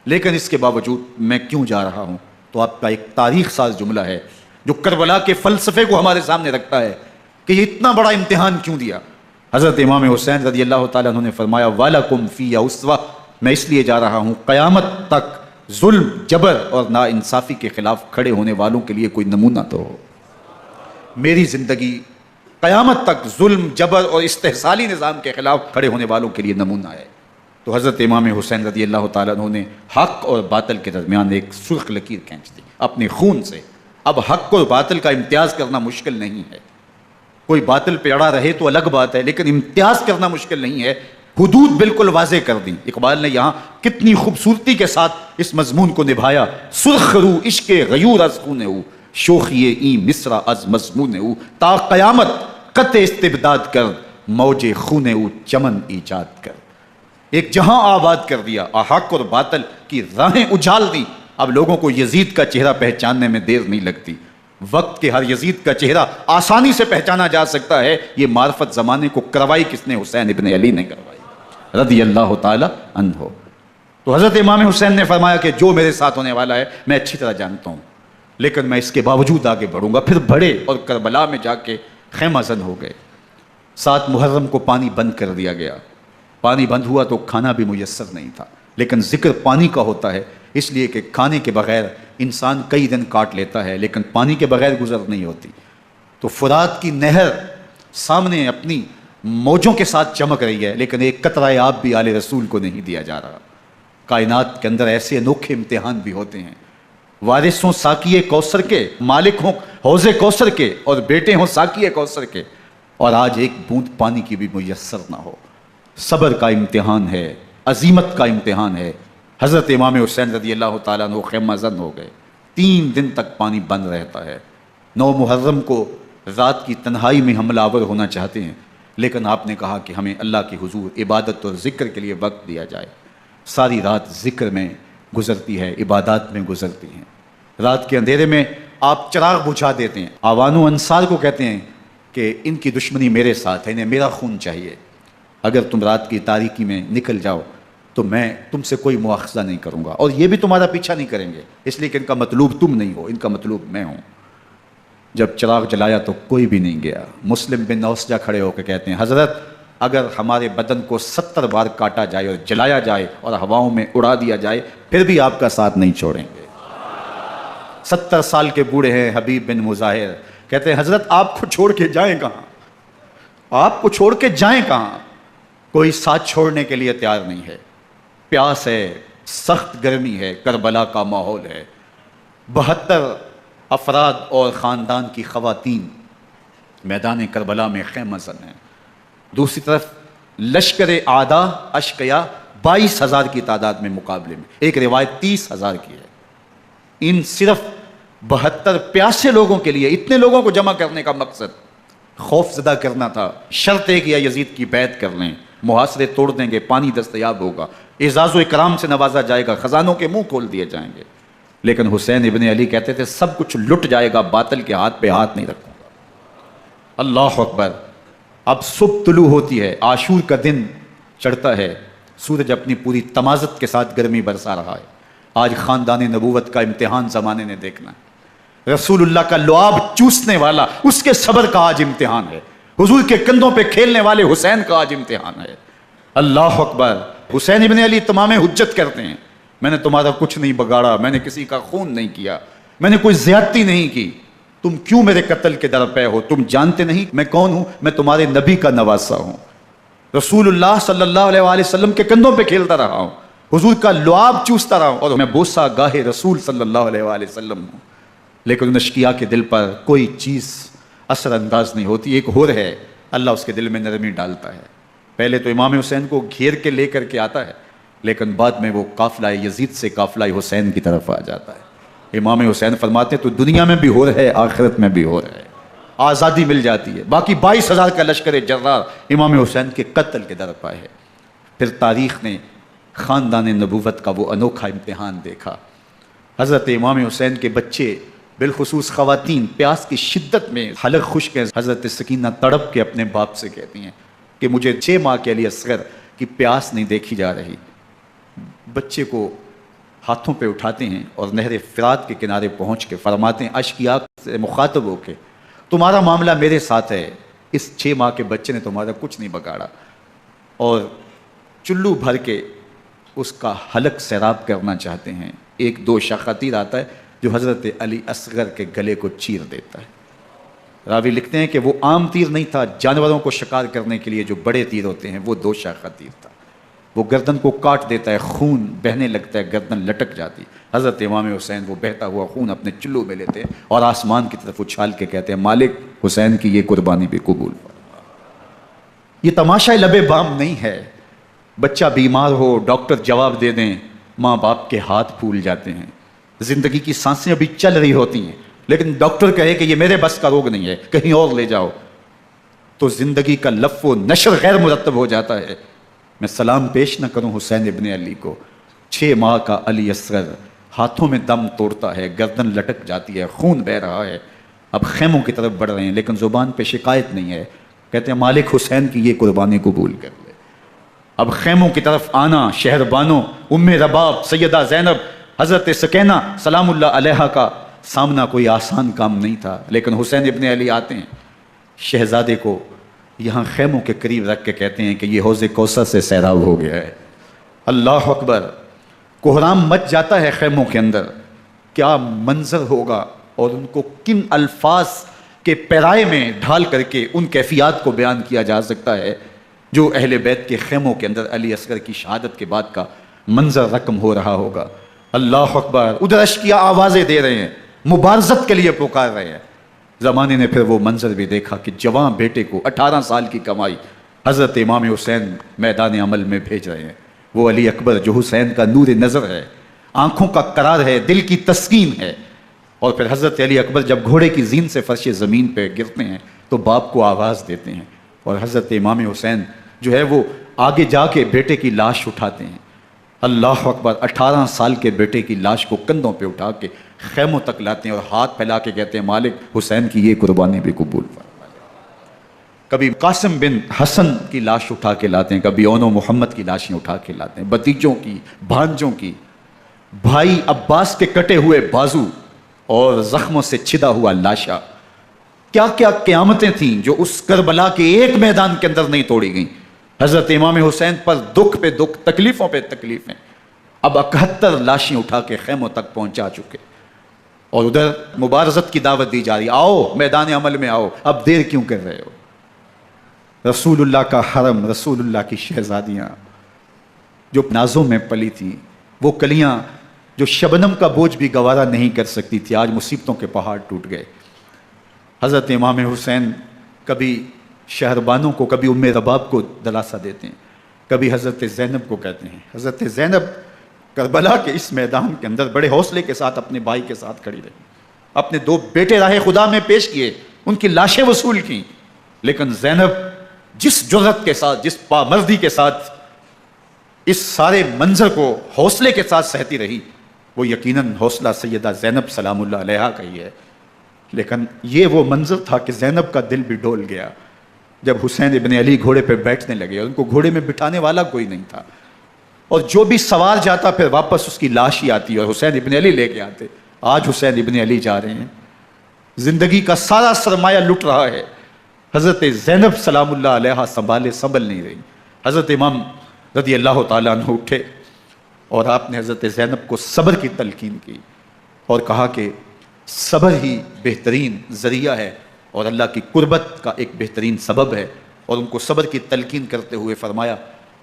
لیکن اس کے باوجود میں کیوں جا رہا ہوں؟ تو آپ کا ایک تاریخ ساز جملہ ہے جو کربلا کے فلسفے کو ہمارے سامنے رکھتا ہے کہ یہ اتنا بڑا امتحان کیوں دیا۔ حضرت امام حسین رضی اللہ تعالیٰ عنہ نے فرمایا وَلَكُمْ فِيَّ أُسْوَةٌ، میں اس لیے جا رہا ہوں قیامت تک ظلم، جبر اور ناانصافی کے خلاف کھڑے ہونے والوں کے لیے کوئی نمونہ تو ہو۔ میری زندگی قیامت تک ظلم، جبر اور استحصالی نظام کے خلاف کھڑے ہونے والوں کے لیے نمونہ ہے۔ تو حضرت امام حسین رضی اللہ تعالیٰ عنہ نے حق اور باطل کے درمیان ایک سرخ لکیر کھینچ دی اپنے خون سے۔ اب حق اور باطل کا امتیاز کرنا مشکل نہیں ہے، کوئی باطل پہ اڑا رہے تو الگ بات ہے، لیکن امتیاز کرنا مشکل نہیں ہے۔ حدود بالکل واضح کر دی۔ اقبال نے یہاں کتنی خوبصورتی کے ساتھ اس مضمون کو نبھایا۔ سرخ رو عشق غیور از خون او، شوخی این مصرع از مضمون او، تا قیامت قطع استبداد کر، موج خون او چمن ایجاد کر۔ ایک جہاں آباد کر دیا، حق اور باطل کی راہیں اجال دی۔ اب لوگوں کو یزید کا چہرہ پہچاننے میں دیر نہیں لگتی، وقت کے ہر یزید کا چہرہ آسانی سے پہچانا جا سکتا ہے۔ یہ معرفت زمانے کو کروائی کس نے؟ حسین ابن علی نے کروائی رضی اللہ تعالی عنہ۔ تو حضرت امام حسین نے فرمایا کہ جو میرے ساتھ ہونے والا ہے میں اچھی طرح جانتا ہوں، لیکن میں اس کے باوجود آگے بڑھوں گا۔ پھر بڑھے اور کربلا میں جا کے خیمہ زن ہو گئے۔ 7 محرم کو پانی بند کر دیا گیا۔ پانی بند ہوا تو کھانا بھی میسر نہیں تھا، لیکن ذکر پانی کا ہوتا ہے اس لیے کہ کھانے کے بغیر انسان کئی دن کاٹ لیتا ہے، لیکن پانی کے بغیر گزر نہیں ہوتی۔ تو فرات کی نہر سامنے اپنی موجوں کے ساتھ چمک رہی ہے، لیکن ایک قطرہ آب بھی آل رسول کو نہیں دیا جا رہا۔ کائنات کے اندر ایسے انوکھے امتحان بھی ہوتے ہیں، وارث ہوں ساقی کوثر کے، مالک ہوں حوض کوثر کے، اور بیٹے ہوں ساقی کوثر کے، اور آج ایک بوند پانی کی بھی میسر نہ ہو۔ صبر کا امتحان ہے، عزیمت کا امتحان ہے، حضرت امام حسین رضی اللہ تعالیٰ عنہ خیمہ زن ہو گئے، 3 دن تک پانی بند رہتا ہے۔ 9 محرم کو رات کی تنہائی میں حملہ آور ہونا چاہتے ہیں، لیکن آپ نے کہا کہ ہمیں اللہ کی حضور عبادت اور ذکر کے لیے وقت دیا جائے۔ ساری رات ذکر میں گزرتی ہے، عبادات میں گزرتی ہیں۔ رات کے اندھیرے میں آپ چراغ بجھا دیتے ہیں۔ آوان و انصار کو کہتے ہیں کہ ان کی دشمنی میرے ساتھ ہے، انہیں میرا خون چاہیے، اگر تم رات کی تاریکی میں نکل جاؤ تو میں تم سے کوئی مواخذہ نہیں کروں گا، اور یہ بھی تمہارا پیچھا نہیں کریں گے، اس لیے کہ ان کا مطلوب تم نہیں ہو، ان کا مطلوب میں ہوں۔ جب چراغ جلایا تو کوئی بھی نہیں گیا۔ مسلم بن نوسجہ کھڑے ہو کے کہتے ہیں حضرت اگر ہمارے بدن کو 70 بار کاٹا جائے اور جلایا جائے اور ہواؤں میں اڑا دیا جائے پھر بھی آپ کا ساتھ نہیں چھوڑیں گے۔ 70 سال کے بوڑھے ہیں حبیب بن مظاہر، کہتے ہیں حضرت آپ کو چھوڑ کے جائیں کہاں، آپ کو چھوڑ کے جائیں کہاں، کوئی ساتھ چھوڑنے کے لیے تیار نہیں ہے۔ پیاس ہے، سخت گرمی ہے، کربلا کا ماحول ہے، 72 افراد اور خاندان کی خواتین میدان کربلا میں خیمہ زن ہیں۔ دوسری طرف لشکر اعداء اشقیا 22,000 کی تعداد میں مقابلے میں، ایک روایت 30,000 کی ہے۔ ان صرف 72 پیاسے لوگوں کے لیے اتنے لوگوں کو جمع کرنے کا مقصد خوف زدہ کرنا تھا۔ شرط ہے کہ یا یزید کی بیعت کر لیں، محاصرے توڑ دیں گے، پانی دستیاب ہوگا، اعزاز و اکرام سے نوازا جائے گا، خزانوں کے منہ کھول دیے جائیں گے۔ لیکن حسین ابن علی کہتے تھے سب کچھ لٹ جائے گا، باطل کے ہاتھ پہ ہاتھ نہیں رکھوں گا۔ اللہ اکبر۔ اب صبح طلوع ہوتی ہے، عاشور کا دن چڑھتا ہے، سورج اپنی پوری تمازت کے ساتھ گرمی برسا رہا ہے۔ آج خاندان نبوت کا امتحان زمانے نے دیکھنا ہے۔ رسول اللہ کا لعاب چوسنے والا اس کے صبر کا آج امتحان ہے، حضور کے کندھوں پہ کھیلنے والے حسین کا آج امتحان ہے۔ اللہ اکبر۔ حسین ابن علی تمام حجت کرتے ہیں میں نے تمہارا کچھ نہیں بگاڑا، میں نے کسی کا خون نہیں کیا، میں نے کوئی زیادتی نہیں کی، تم کیوں میرے قتل کے در پے ہو؟ تم جانتے نہیں میں کون ہوں؟ میں تمہارے نبی کا نواسا ہوں، رسول اللہ صلی اللہ علیہ وآلہ وسلم کے کندھوں پہ کھیلتا رہا ہوں، حضور کا لعاب چوستا رہا ہوں، اور میں بوسہ گاہ رسول صلی اللہ علیہ وآلہ وسلم ہوں۔ لیکن ان اشقیاء کے دل پر کوئی چیز اثر انداز نہیں ہوتی۔ ایک ہور ہے، اللہ اس کے دل میں نرمی ڈالتا ہے۔ پہلے تو امام حسین کو گھیر کے لے کر کے آتا ہے، لیکن بعد میں وہ قافلہ یزید سے قافلہ حسین کی طرف آ جاتا ہے۔ امام حسین فرماتے ہیں تو دنیا میں بھی ہور ہے، آخرت میں بھی ہور ہے، آزادی مل جاتی ہے۔ باقی 22,000 کا لشکر جرار امام حسین کے قتل کے در پائے ہے۔ پھر تاریخ نے خاندان نبوت کا وہ انوکھا امتحان دیکھا۔ حضرت امام حسین کے بچے بالخصوص خواتین پیاس کی شدت میں حلق خشک ہیں۔ حضرت سکینہ تڑپ کے اپنے باپ سے کہتی ہیں کہ مجھے 6 ماہ کے علی اصغر کی پیاس نہیں دیکھی جا رہی۔ بچے کو ہاتھوں پہ اٹھاتے ہیں اور نہر فرات کے کنارے پہنچ کے فرماتے ہیں اشقیاء سے مخاطب ہو کے تمہارا معاملہ میرے ساتھ ہے، اس 6 ماہ کے بچے نے تمہارا کچھ نہیں بگاڑا، اور چلو بھر کے اس کا حلق سیراب کرنا چاہتے ہیں۔ ایک دوشخہ تیر آتا ہے جو حضرت علی اصغر کے گلے کو چیر دیتا ہے۔ راوی لکھتے ہیں کہ وہ عام تیر نہیں تھا، جانوروں کو شکار کرنے کے لیے جو بڑے تیر ہوتے ہیں وہ دوشخہ تیر تھا۔ وہ گردن کو کاٹ دیتا ہے، خون بہنے لگتا ہے، گردن لٹک جاتی۔ حضرت امام حسین وہ بہتا ہوا خون اپنے چلو میں لیتے ہیں اور آسمان کی طرف اچھال کے کہتے ہیں مالک حسین کی یہ قربانی بھی قبول فرما۔ یہ تماشا لب بام نہیں ہے۔ بچہ بیمار ہو، ڈاکٹر جواب دے دیں، ماں باپ کے ہاتھ پھول جاتے ہیں۔ زندگی کی سانسیں ابھی چل رہی ہوتی ہیں، لیکن ڈاکٹر کہے کہ یہ میرے بس کا روگ نہیں ہے، کہیں اور لے جاؤ، تو زندگی کا لف و نشر غیر مرتب ہو جاتا ہے۔ میں سلام پیش نہ کروں حسین ابن علی کو، 6 ماہ کا علی اصغر ہاتھوں میں دم توڑتا ہے، گردن لٹک جاتی ہے، خون بہہ رہا ہے۔ اب خیموں کی طرف بڑھ رہے ہیں، لیکن زبان پہ شکایت نہیں ہے، کہتے ہیں مالک حسین کی یہ قربانی قبول کر لے۔ اب خیموں کی طرف آنا، شہر بانو، ام رباب، سیدہ زینب، حضرت سکینہ سلام اللہ علیہا کا سامنا کوئی آسان کام نہیں تھا، لیکن حسین ابن علی آتے ہیں، شہزادے کو یہاں خیموں کے قریب رکھ کے کہتے ہیں کہ یہ حوض کوثر سے سیراب ہو گیا ہے۔ اللہ اکبر۔ کوہرام مچ جاتا ہے خیموں کے اندر، کیا منظر ہوگا، اور ان کو کن الفاظ کے پیرائے میں ڈھال کر کے ان کیفیات کو بیان کیا جا سکتا ہے جو اہل بیت کے خیموں کے اندر علی اصغر کی شہادت کے بعد کا منظر رقم ہو رہا ہوگا۔ اللہ اکبر۔ ادھر اشقیاء آوازیں دے رہے ہیں، مبارزت کے لیے پکار رہے ہیں۔ زمانے نے پھر وہ منظر بھی دیکھا کہ جوان بیٹے کو 18 سال کی کمائی حضرت امام حسین میدان عمل میں بھیج رہے ہیں۔ وہ علی اکبر جو حسین کا نور نظر ہے، آنکھوں کا قرار ہے، دل کی تسکین ہے۔ اور پھر حضرت علی اکبر جب گھوڑے کی زین سے فرش زمین پہ گرتے ہیں تو باپ کو آواز دیتے ہیں، اور حضرت امام حسین جو ہے وہ آگے جا کے بیٹے کی لاش اٹھاتے ہیں۔ اللہ اکبر، 18 سال کے بیٹے کی لاش کو کندھوں پہ اٹھا کے خیموں تک لاتے ہیں اور ہاتھ پھیلا کے کہتے ہیں مالک حسین کی یہ قربانی بھی قبول فرما۔ کبھی قاسم بن حسن کی لاش اٹھا کے لاتے ہیں، کبھی اون و محمد کی لاشیں اٹھا کے لاتے ہیں، بھتیجوں کی، بھانجوں کی، بھائی عباس کے کٹے ہوئے بازو اور زخموں سے چھدا ہوا لاشا۔ کیا کیا قیامتیں تھیں جو اس کربلا کے ایک میدان کے اندر نہیں توڑی گئیں۔ حضرت امام حسین پر دکھ پہ دکھ، تکلیفوں پہ تکلیفیں، اب 71 لاشیں اٹھا کے خیموں تک پہنچا چکے، اور ادھر مبارزت کی دعوت دی جا رہی، آؤ میدان عمل میں آؤ، اب دیر کیوں کر رہے ہو۔ رسول اللہ کا حرم، رسول اللہ کی شہزادیاں جو نازوں میں پلی تھیں، وہ کلیاں جو شبنم کا بوجھ بھی گوارا نہیں کر سکتی تھی، آج مصیبتوں کے پہاڑ ٹوٹ گئے۔ حضرت امام حسین کبھی شہربانوں کو، کبھی ام رباب کو دلاسا دیتے ہیں، کبھی حضرت زینب کو کہتے ہیں۔ حضرت زینب کربلا کے اس میدان کے اندر بڑے حوصلے کے ساتھ اپنے بھائی کے ساتھ کھڑی رہی، اپنے 2 بیٹے راہ خدا میں پیش کیے، ان کی لاشیں وصول کیں، لیکن زینب جس جرأت کے ساتھ، جس پامردی کے ساتھ اس سارے منظر کو حوصلے کے ساتھ سہتی رہی، وہ یقیناً حوصلہ سیدہ زینب سلام اللہ علیہا کا ہی ہے۔ لیکن یہ وہ منظر تھا کہ زینب کا دل بھی ڈول گیا جب حسین ابن علی گھوڑے پہ بیٹھنے لگے، اور ان کو گھوڑے میں بٹھانے والا کوئی نہیں تھا، اور جو بھی سوار جاتا پھر واپس اس کی لاش ہی آتی اور حسین ابن علی لے کے آتے۔ آج حسین ابن علی جا رہے ہیں، زندگی کا سارا سرمایہ لٹ رہا ہے، حضرت زینب سلام اللہ علیہا سنبھل نہیں رہی۔ حضرت امام رضی اللہ تعالیٰ عنہ اٹھے اور آپ نے حضرت زینب کو صبر کی تلقین کی اور کہا کہ صبر ہی بہترین ذریعہ ہے اور اللہ کی قربت کا ایک بہترین سبب ہے، اور ان کو صبر کی تلقین کرتے ہوئے فرمایا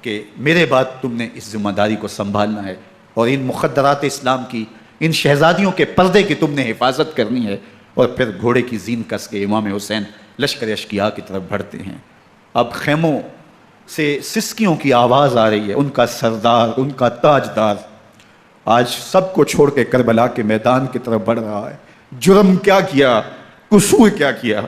کہ میرے بعد تم نے اس ذمہ داری کو سنبھالنا ہے، اور ان مخدرات اسلام کی، ان شہزادیوں کے پردے کی تم نے حفاظت کرنی ہے۔ اور پھر گھوڑے کی زین کس کے امام حسین لشکر اشقیاء کی طرف بڑھتے ہیں۔ اب خیموں سے سسکیوں کی آواز آ رہی ہے، ان کا سردار، ان کا تاجدار آج سب کو چھوڑ کے کربلا کے میدان کی طرف بڑھ رہا ہے۔ جرم کیا کیا، قصور کیا کیا،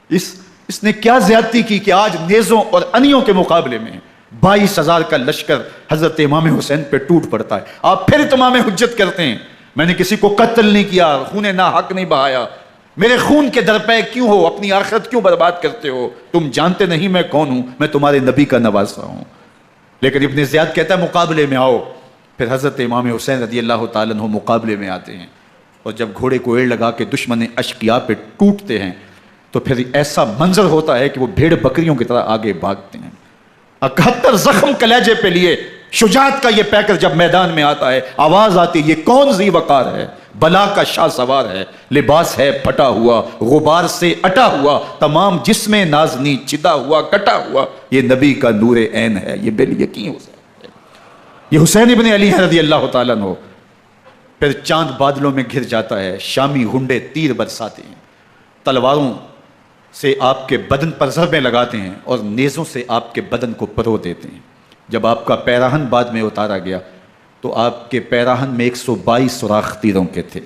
اس نے کیا زیادتی کی کہ آج نیزوں اور انیوں کے مقابلے میں 22,000 کا لشکر حضرت امام حسین پہ ٹوٹ پڑتا ہے۔ آپ پھر اتمام حجت کرتے ہیں، میں نے کسی کو قتل نہیں کیا، خون ناحق نہیں بہایا، میرے خون کے درپے کیوں ہو، اپنی آخرت کیوں برباد کرتے ہو، تم جانتے نہیں میں کون ہوں، میں تمہارے نبی کا نواسا ہوں۔ لیکن ابن زیاد کہتا ہے مقابلے میں آؤ۔ پھر حضرت امام حسین رضی اللہ تعالیٰ عنہ مقابلے میں آتے ہیں، اور جب گھوڑے کو ایڑ لگا کے دشمن اشقیاء پہ ٹوٹتے ہیں تو پھر ایسا منظر ہوتا ہے کہ وہ بھیڑ بکریوں کی طرح آگے بھاگتے ہیں۔ 71 زخم کلیجے پہ لیے شجاعت کا یہ پیکر جب میدان میں آتا ہے، آواز آتی ہے، یہ کون ذی وقار ہے، بلا کا شاہ سوار ہے، لباس ہے پھٹا ہوا، غبار سے اٹا ہوا، تمام جسم نازنی چدا ہوا کٹا ہوا، یہ نبی کا نور عین ہے، یہ بال یقین حسین ہے، یہ حسین ابن علی ہے رضی اللہ تعالیٰ عنہ۔ پھر چاند بادلوں میں گھر جاتا ہے، شامی ہنڈے تیر برساتے ہیں، تلواروں سے آپ کے بدن پر ضربیں لگاتے ہیں اور نیزوں سے آپ کے بدن کو پرو دیتے ہیں۔ جب آپ کا پیراہن بعد میں اتارا گیا تو آپ کے پیراہن میں 122 سوراخ تیروں کے تھے،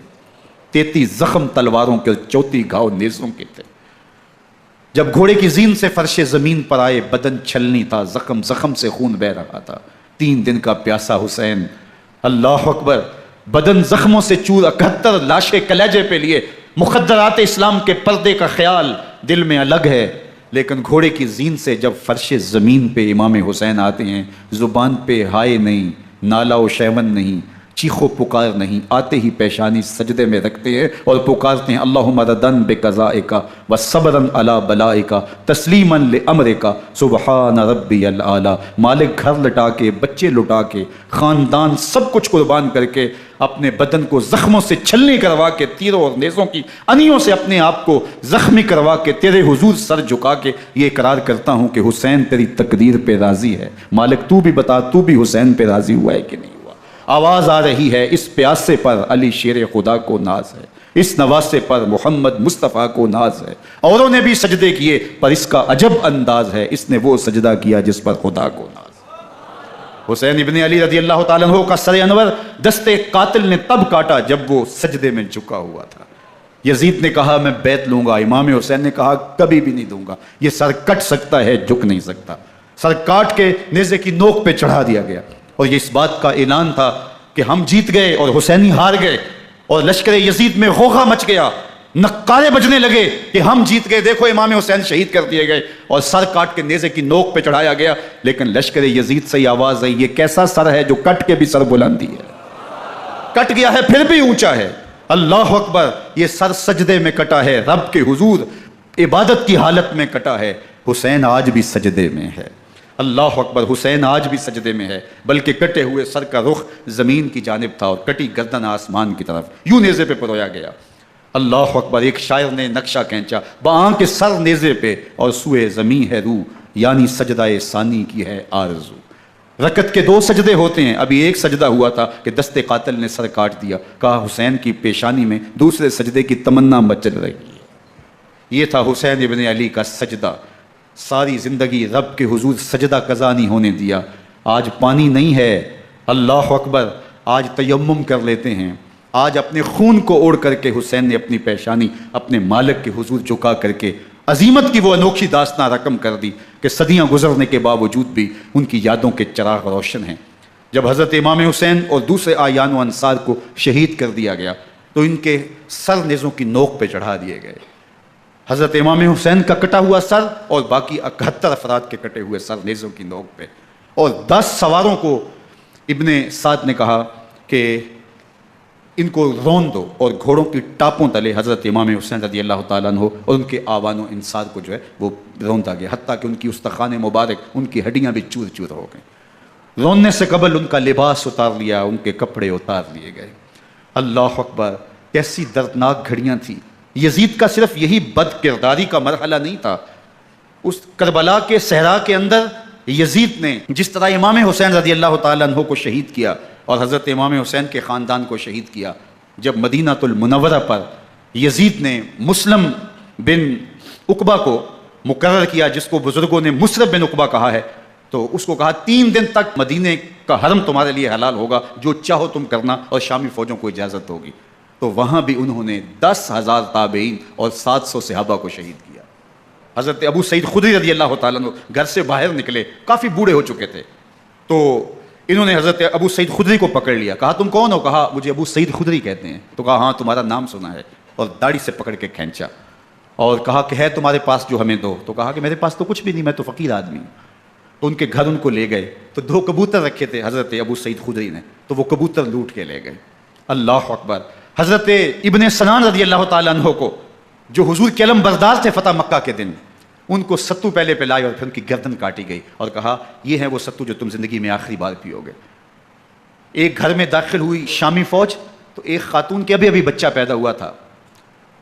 33 زخم تلواروں کے، 34 گھاؤ نیزوں کے تھے۔ جب گھوڑے کی زین سے فرش زمین پر آئے، بدن چھلنی تھا، زخم زخم سے خون بہ رہا تھا، 3 دن کا پیاسا حسین، اللہ اکبر، بدن زخموں سے چور، 71 لاشیں کلیجے پہ لیے، مخدرات اسلام کے پردے کا خیال دل میں الگ ہے، لیکن گھوڑے کی زین سے جب فرش زمین پہ امام حسین آتے ہیں، زبان پہ ہائے نہیں، نالا و شیون نہیں، چیخ و پکار نہیں، آتے ہی پیشانی سجدے میں رکھتے ہیں اور پکارتے ہیں اللہم ردن بقضائک و صبرا علی بلائک تسلیما لامرک سبحان ربی الاعلی۔ مالک گھر لٹا کے، بچے لٹا کے، خاندان سب کچھ قربان کر کے، اپنے بدن کو زخموں سے چھلنی کروا کے، تیروں اور نیزوں کی انیوں سے اپنے آپ کو زخمی کروا کے، تیرے حضور سر جھکا کے یہ اقرار کرتا ہوں کہ حسین تیری تقدیر پہ راضی ہے، مالک تو بھی بتا، تو بھی حسین پہ راضی ہوا ہے کہ نہیں ہوا۔ آواز آ رہی ہے، اس پیاسے پر علی شیر خدا کو ناز ہے، اس نواسے پر محمد مصطفیٰ کو ناز ہے، اوروں نے بھی سجدے کیے پر اس کا عجب انداز ہے، اس نے وہ سجدہ کیا جس پر خدا کو ناز ہے۔ حسین ابن علی رضی اللہ تعالیٰ عنہ کا سر انور دستے قاتل نے تب کاٹا جب وہ سجدے میں جھکا ہوا تھا۔ یزید نے کہا میں بیعت لوں گا، امام حسین نے کہا کبھی بھی نہیں دوں گا، یہ سر کٹ سکتا ہے جھک نہیں سکتا۔ سر کاٹ کے نیزے کی نوک پہ چڑھا دیا گیا، اور یہ اس بات کا اعلان تھا کہ ہم جیت گئے اور حسینی ہار گئے، اور لشکر یزید میں غوغا مچ گیا، نقارے بجنے لگے کہ ہم جیت گئے، دیکھو امام حسین شہید کر دیے گئے، اور سر کاٹ کے نیزے کی نوک پہ چڑھایا گیا۔ لیکن لشکر یزید سے یہ آواز آئی یہ کیسا سر ہے جو کٹ کے بھی سر بلندی ہے، کٹ گیا ہے پھر بھی اونچا ہے۔ اللہ اکبر، یہ سر سجدے میں کٹا ہے، رب کے حضور عبادت کی حالت میں کٹا ہے۔ حسین آج بھی سجدے میں ہے، اللہ اکبر، حسین آج بھی سجدے میں ہے، بلکہ کٹے ہوئے سر کا رخ زمین کی جانب تھا اور کٹی گردن آسمان کی طرف، یوں نیزے پہ پرویا گیا۔ اللہ اکبر، ایک شاعر نے نقشہ کھینچا، باں کے سر نیزے پہ اور سوئے زمین ہے روح، یعنی سجدہ ثانی کی ہے آرزو۔ رکعت کے 2 سجدے ہوتے ہیں، ابھی ایک سجدہ ہوا تھا کہ دستے قاتل نے سر کاٹ دیا، کہا حسین کی پیشانی میں دوسرے سجدے کی تمنا مچل رہی ہے۔ یہ تھا حسین ابن علی کا سجدہ، ساری زندگی رب کے حضور سجدہ قضا نہیں ہونے دیا۔ آج پانی نہیں ہے، اللہ اکبر، آج تیمم کر لیتے ہیں، آج اپنے خون کو اوڑھ کر کے حسین نے اپنی پیشانی اپنے مالک کے حضور جھکا کر کے عظیمت کی وہ انوکھی داستان رقم کر دی کہ صدیاں گزرنے کے باوجود بھی ان کی یادوں کے چراغ روشن ہیں۔ جب حضرت امام حسین اور دوسرے اعیان و انصار کو شہید کر دیا گیا تو ان کے سر نیزوں کی نوک پہ چڑھا دیے گئے۔ حضرت امام حسین کا کٹا ہوا سر اور باقی 71 افراد کے کٹے ہوئے سر نیزوں کی نوک پہ، اور 10 سواروں کو ابن سعد نے کہا کہ ان کو رون دو، اور گھوڑوں کی ٹاپوں تلے حضرت امام حسین رضی اللہ تعالیٰ عنہ اور ان کے آوان و انصار کو جو ہے وہ روندا گیا، حتیٰ کہ ان کی استخوان مبارک، ان کی ہڈیاں بھی چور چور ہو گئیں۔ روننے سے قبل ان کا لباس اتار لیا، ان کے کپڑے اتار لیے گئے۔ اللہ اکبر، کیسی دردناک گھڑیاں تھیں۔ یزید کا صرف یہی بد کرداری کا مرحلہ نہیں تھا، اس کربلا کے صحرا کے اندر یزید نے جس طرح امام حسین رضی اللہ تعالیٰ عنہ کو شہید کیا اور حضرت امام حسین کے خاندان کو شہید کیا، جب مدینہ المنورہ پر یزید نے مسلم بن عقبہ کو مقرر کیا، جس کو بزرگوں نے مصرب بن عقبہ کہا ہے، تو اس کو کہا 3 دن تک مدینے کا حرم تمہارے لیے حلال ہوگا، جو چاہو تم کرنا، اور شامی فوجوں کو اجازت ہوگی۔ تو وہاں بھی انہوں نے 10,000 تابعین اور 700 صحابہ کو شہید کیا۔ حضرت ابو سعید خدری رضی اللہ تعالیٰ عنہ گھر سے باہر نکلے، کافی بوڑھے ہو چکے تھے، تو انہوں نے حضرت ابو سعید خدری کو پکڑ لیا، کہا تم کون ہو؟ کہا مجھے ابو سعید خدری کہتے ہیں۔ تو کہا ہاں تمہارا نام سنا ہے، اور داڑھی سے پکڑ کے کھینچا اور کہا کہ ہے تمہارے پاس جو ہمیں دو؟ تو کہا کہ میرے پاس تو کچھ بھی نہیں، میں تو فقیر آدمی ہوں۔ تو ان کے گھر ان کو لے گئے، تو 2 کبوتر رکھے تھے حضرت ابو سعید خدری نے، تو وہ کبوتر لوٹ کے لے گئے۔ اللہ اکبر، حضرت ابن سنان رضی اللہ تعالیٰ عنہ کو جو حضور کے علم بردار تھے فتح مکہ کے دن، ان کو ستو پہلے پہ لائے اور پھر ان کی گردن کاٹی گئی، اور کہا یہ ہے وہ ستو جو تم زندگی میں آخری بار پیو گے۔ ایک گھر میں داخل ہوئی شامی فوج، تو ایک خاتون کے ابھی بچہ پیدا ہوا تھا،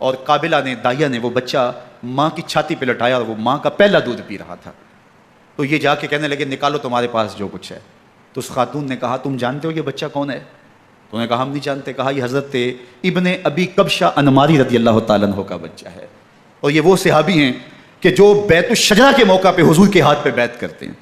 اور قابلہ نے، دائیا نے وہ بچہ ماں کی چھاتی پہ لٹایا، اور وہ ماں کا پہلا دودھ پی رہا تھا۔ تو یہ جا کے کہنے لگے نکالو تمہارے پاس جو کچھ ہے۔ تو اس خاتون نے کہا تم جانتے ہو یہ بچہ کون ہے؟ تو انہوں نے کہا ہم نہیں جانتے۔ کہا یہ حضرت ابن ابی کبشہ انماری رضی اللہ تعالیٰ عنہ کا بچہ ہے، اور یہ وہ صحابی ہیں کہ جو بیت الشجرہ کے موقع پہ حضور کے ہاتھ پہ بیعت کرتے ہیں۔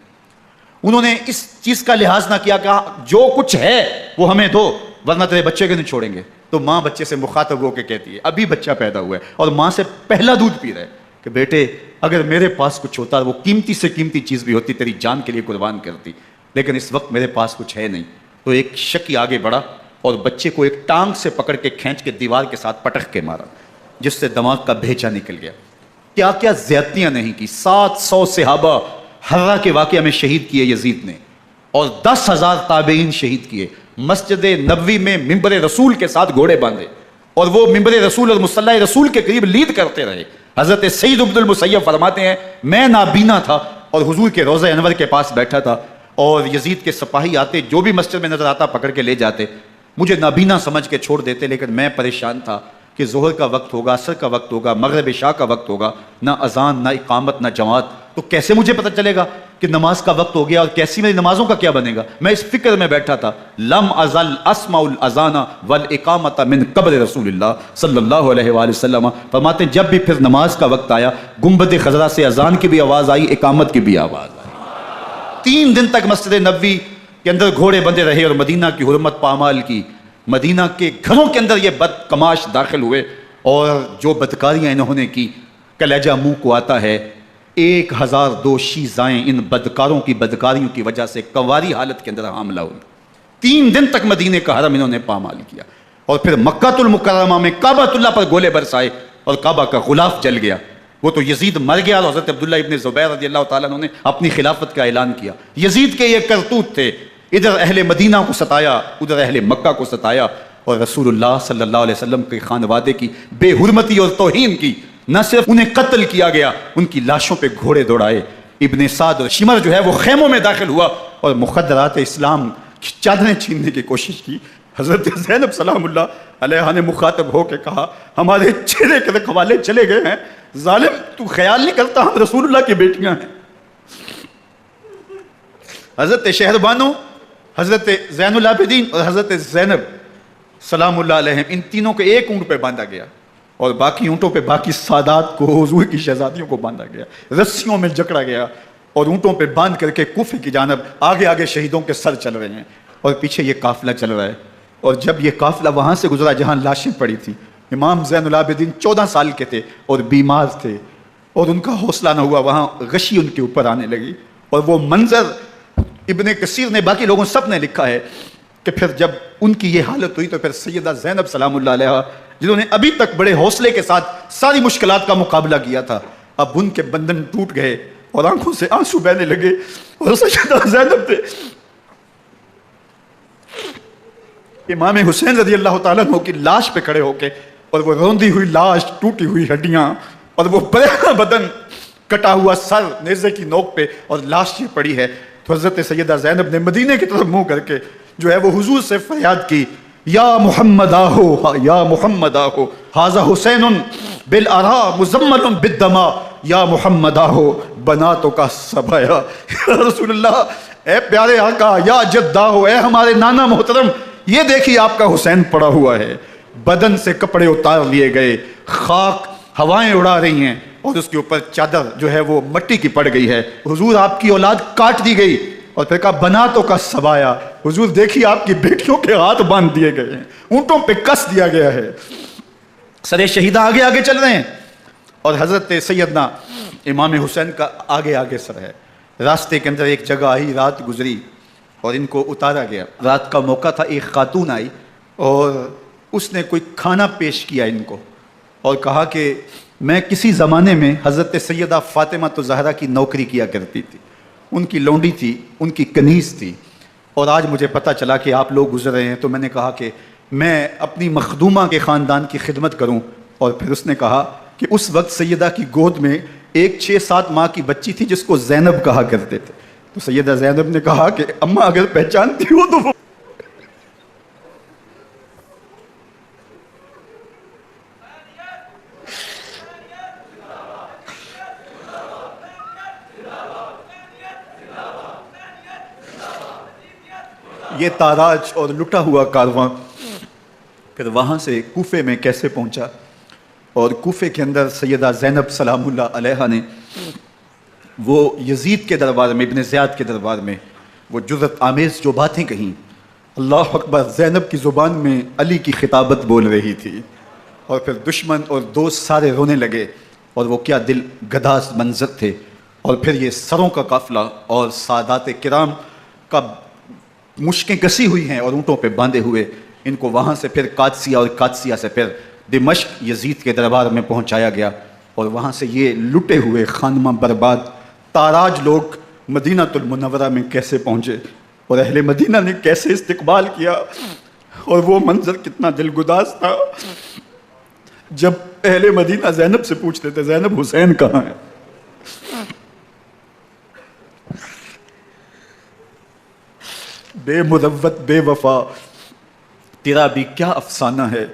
انہوں نے اس چیز کا لحاظ نہ کیا، کہا جو کچھ ہے وہ ہمیں دو، ورنہ تیرے بچے کو نہیں چھوڑیں گے۔ تو ماں بچے سے مخاطب ہو کے کہتی ہے، ابھی بچہ پیدا ہوا ہے اور ماں سے پہلا دودھ پی رہا ہے، کہ بیٹے اگر میرے پاس کچھ ہوتا، وہ قیمتی سے قیمتی چیز بھی ہوتی، تیری جان کے لیے قربان کرتی، لیکن اس وقت میرے پاس کچھ ہے نہیں۔ تو ایک شکی آگے بڑھا اور بچے کو ایک ٹانگ سے پکڑ کے کھینچ کے دیوار کے ساتھ پٹخ کے مارا، جس سے دماغ کا بھیجا نکل گیا۔ کیا کیا زیادتیاں نہیں کی۔ 700 صحابہ حرہ کے واقعہ میں شہید کیے یزید نے، اور 10,000 تابعین شہید کیے۔ مسجد نبوی میں ممبر رسول کے ساتھ گھوڑے باندھے، اور وہ ممبر رسول اور مصلی رسول کے قریب لید کرتے رہے۔ حضرت سعید عبد المسیب فرماتے ہیں میں نابینا تھا اور حضور کے روضہ انور کے پاس بیٹھا تھا، اور یزید کے سپاہی آتے، جو بھی مسجد میں نظر آتا پکڑ کے لے جاتے، مجھے نابینا سمجھ کے چھوڑ دیتے، لیکن میں پریشان تھا کہ ظہر کا وقت ہوگا، عصر کا وقت ہوگا، مغرب عشاء کا وقت ہوگا، نہ اذان، نہ اقامت، نہ جماعت، تو کیسے مجھے پتہ چلے گا کہ نماز کا وقت ہو گیا، اور کیسی میری نمازوں کا کیا بنے گا؟ میں اس فکر میں بیٹھا تھا۔ لم ازل اسمع الاذان والاقامت من قبل رسول اللہ صلی اللہ علیہ وآلہ وسلم۔ فرماتے ہیں جب بھی پھر نماز کا وقت آیا، گنبد خضرا سے اذان کی بھی آواز آئی، اقامت کی بھی آواز آئی۔ 3 دن تک مسجد نبوی کے اندر گھوڑے بندے رہے اور مدینہ کی حرمت پامال کی، مدینہ کے گھروں کے اندر یہ بد کماش داخل ہوئے اور جو بدکاریاں انہوں نے کی، کلیجہ منہ کو آتا ہے۔ 1002 شیزائیں ان بدکاروں کی بدکاریوں کی وجہ سے کنواری حالت کے اندر حاملہ ہوئی۔ 3 دن تک مدینے کا حرم انہوں نے پامال کیا، اور پھر مکہ المکرمہ میں کعبۃ اللہ پر گولے برسائے اور کعبہ کا غلاف جل گیا۔ وہ تو یزید مر گیا اور حضرت عبداللہ ابن زبیر رضی اللہ تعالیٰ عنہ نے اپنی خلافت کا اعلان کیا۔ یزید کے یہ کرتوت تھے، ادھر اہل مدینہ کو ستایا، ادھر اہل مکہ کو ستایا، اور رسول اللہ صلی اللہ علیہ وسلم کے خانوادے کی بے حرمتی اور توہین کی۔ نہ صرف انہیں قتل کیا گیا، ان کی لاشوں پہ گھوڑے دوڑائے۔ ابن سعد اور شمر جو ہے وہ خیموں میں داخل ہوا اور مخدرات اسلام کی چادریں چھیننے کی کوشش کی۔ حضرت زینب سلام اللہ علیہ نے مخاطب ہو کے کہا، ہمارے چہرے کے رکھوالے چلے گئے ہیں، ظالم تو خیال نہیں کرتا ہم رسول اللہ کی بیٹیاں ہیں۔ حضرت شہربانو، حضرت زین العابدین اور حضرت زینب سلام اللہ علیہ، ان تینوں کو ایک اونٹ پہ باندھا گیا اور باقی اونٹوں پہ باقی سادات کو، حضور کی شہزادیوں کو باندھا گیا، رسیوں میں جکڑا گیا اور اونٹوں پہ باندھ کر کے کوفے کی جانب آگے آگے شہیدوں کے سر چل رہے ہیں اور پیچھے یہ قافلہ چل رہا ہے۔ اور جب یہ قافلہ وہاں سے گزرا جہاں لاشیں پڑی تھیں، امام زین العابدین 14 سال کے تھے اور بیمار تھے اور ان کا حوصلہ نہ ہوا، وہاں غشی ان کے اوپر آنے لگی، اور وہ منظر ابن کثیر نے، باقی لوگوں سب نے لکھا ہے کہ پھر جب ان کی یہ حالت ہوئی تو پھر سیدہ زینب سلام اللہ علیہ، جنہوں نے ابھی تک بڑے حوصلے کے ساتھ ساری مشکلات کا مقابلہ کیا تھا، اب ان کے بندن ٹوٹ گئے اور آنکھوں سے آنسو بہنے لگے، اور سیدہ زینب تھے امام حسین رضی اللہ تعالیٰ عنہ کی لاش پہ کھڑے ہو کے، اور وہ روندی ہوئی لاش، ٹوٹی ہوئی ہڈیاں اور وہ بریحاں بدن، کٹا ہوا سر نیزے کی نوک پہ اور لاش یہ پڑی ہے، تو حضرت سیدہ زینب نے مدینے کی طرف منہ کر کے جو ہے وہ حضور سے فریاد کی، یا محمد آہو، یا محمد آہو، ھذا حسین بالآرا مزمل بالدماء، یا محمد آہو بناتوں کا سبایا۔ یا رسول اللہ، اے پیارے آقا، یا جد آہو، اے ہمارے نانا محترم، یہ دیکھیے آپ کا حسین پڑا ہوا ہے، بدن سے کپڑے اتار لیے گئے، خاک ہوائیں اڑا رہی ہیں اور اس کے اوپر چادر جو ہے وہ مٹی کی پڑ گئی ہے، حضور آپ کی اولاد کاٹ دی گئی، اور پھر کہا بناتوں کا سبایا، حضور دیکھیے آپ کی بیٹیوں کے ہاتھ باندھ دیے گئے ہیں، اونٹوں پہ کس دیا گیا ہے، سر شہیدہ آگے آگے چل رہے ہیں، اور حضرت سیدنا امام حسین کا آگے آگے سر ہے۔ راستے کے اندر ایک جگہ آئی، رات گزری اور ان کو اتارا گیا، رات کا موقع تھا، ایک خاتون آئی اور اس نے کوئی کھانا پیش کیا ان کو اور کہا کہ میں کسی زمانے میں حضرت سیدہ فاطمہ الزہرا کی نوکری کیا کرتی تھی، ان کی لونڈی تھی، ان کی کنیز تھی، اور آج مجھے پتہ چلا کہ آپ لوگ گزر رہے ہیں، تو میں نے کہا کہ میں اپنی مخدومہ کے خاندان کی خدمت کروں، اور پھر اس نے کہا کہ اس وقت سیدہ کی گود میں ایک 6-7 ماہ کی بچی تھی جس کو زینب کہا کرتے تھے، تو سیدہ زینب نے کہا کہ اماں اگر پہچانتی ہو تو یہ تاراج اور لٹا ہوا کارواں پھر وہاں سے کوفے میں کیسے پہنچا، اور کوفے کے اندر سیدہ زینب سلام اللہ علیہ نے وہ یزید کے دربار میں، ابن زیاد کے دربار میں وہ جرأت آمیز جو باتیں کہیں، اللہ اکبر، زینب کی زبان میں علی کی خطابت بول رہی تھی، اور پھر دشمن اور دوست سارے رونے لگے، اور وہ کیا دل گداز منظر تھے، اور پھر یہ سروں کا قافلہ اور سادات کرام کا مشکیں کسی ہوئی ہیں اور اونٹوں پہ باندھے ہوئے، ان کو وہاں سے پھر قادسیہ اور قادسیہ سے پھر دمشق یزید کے دربار میں پہنچایا گیا، اور وہاں سے یہ لٹے ہوئے خانمہ برباد تاراج لوگ مدینہ المنورہ میں کیسے پہنچے، اور اہل مدینہ نے کیسے استقبال کیا، اور وہ منظر کتنا دلگداز تھا جب اہل مدینہ زینب سے پوچھتے تھے زینب حسین کہاں ہے، بے مروت بے وفا تیرا بھی کیا افسانہ ہے،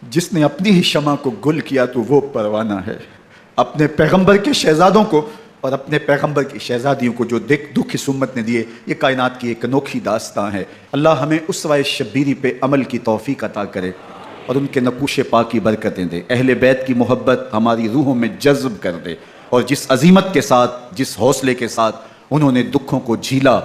جس نے اپنی ہی شمع کو گل کیا تو وہ پروانہ ہے، اپنے پیغمبر کے شہزادوں کو اور اپنے پیغمبر کی شہزادیوں کو جو دکھ اس امت نے دیے، یہ کائنات کی ایک انوکھی داستان ہے۔ اللہ ہمیں اسوہ شبیری پہ عمل کی توفیق عطا کرے اور ان کے نقوش پاک کی برکتیں دے، اہل بیت کی محبت ہماری روحوں میں جذب کر دے، اور جس عظیمت کے ساتھ، جس حوصلے کے ساتھ انہوں نے دکھوں کو جھیلا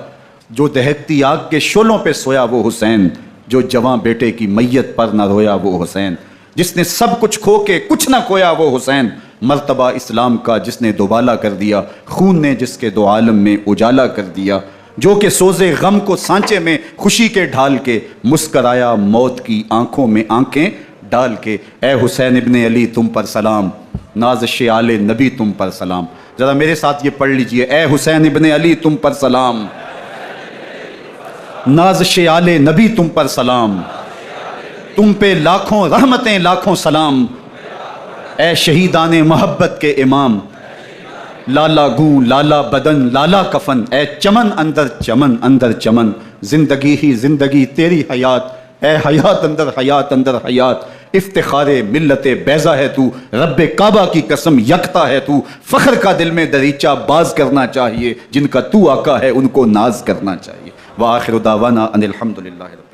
جو دہکتی آگ کے شعلوں پہ سویا وہ حسین، جو جواں بیٹے کی میت پر نہ رویا وہ حسین، جس نے سب کچھ کھو کے کچھ نہ کھویا وہ حسین، مرتبہ اسلام کا جس نے دوبالا کر دیا، خون نے جس کے دو عالم میں اجالا کر دیا، جو کہ سوزے غم کو سانچے میں خوشی کے ڈھال کے، مسکرایا موت کی آنکھوں میں آنکھیں ڈال کے۔ اے حسین ابن علی تم پر سلام، نازش آل نبی تم پر سلام۔ ذرا میرے ساتھ یہ پڑھ لیجئے، اے حسین ابن علی تم پر سلام، نازش آل نبی تم پر سلام، تم پہ لاکھوں رحمتیں لاکھوں سلام، اے شہیدان محبت کے امام، لالا گوں لالا بدن لالا کفن، اے چمن اندر چمن، زندگی ہی زندگی تیری حیات، اے حیات اندر حیات، افتخار ملت بیضا ہے تو، رب کعبہ کی قسم یکتا ہے تو، فخر کا دل میں دریچہ باز کرنا چاہیے، جن کا تو آقا ہے ان کو ناز کرنا چاہیے۔ وآخر دعوانا ان الحمدللہ۔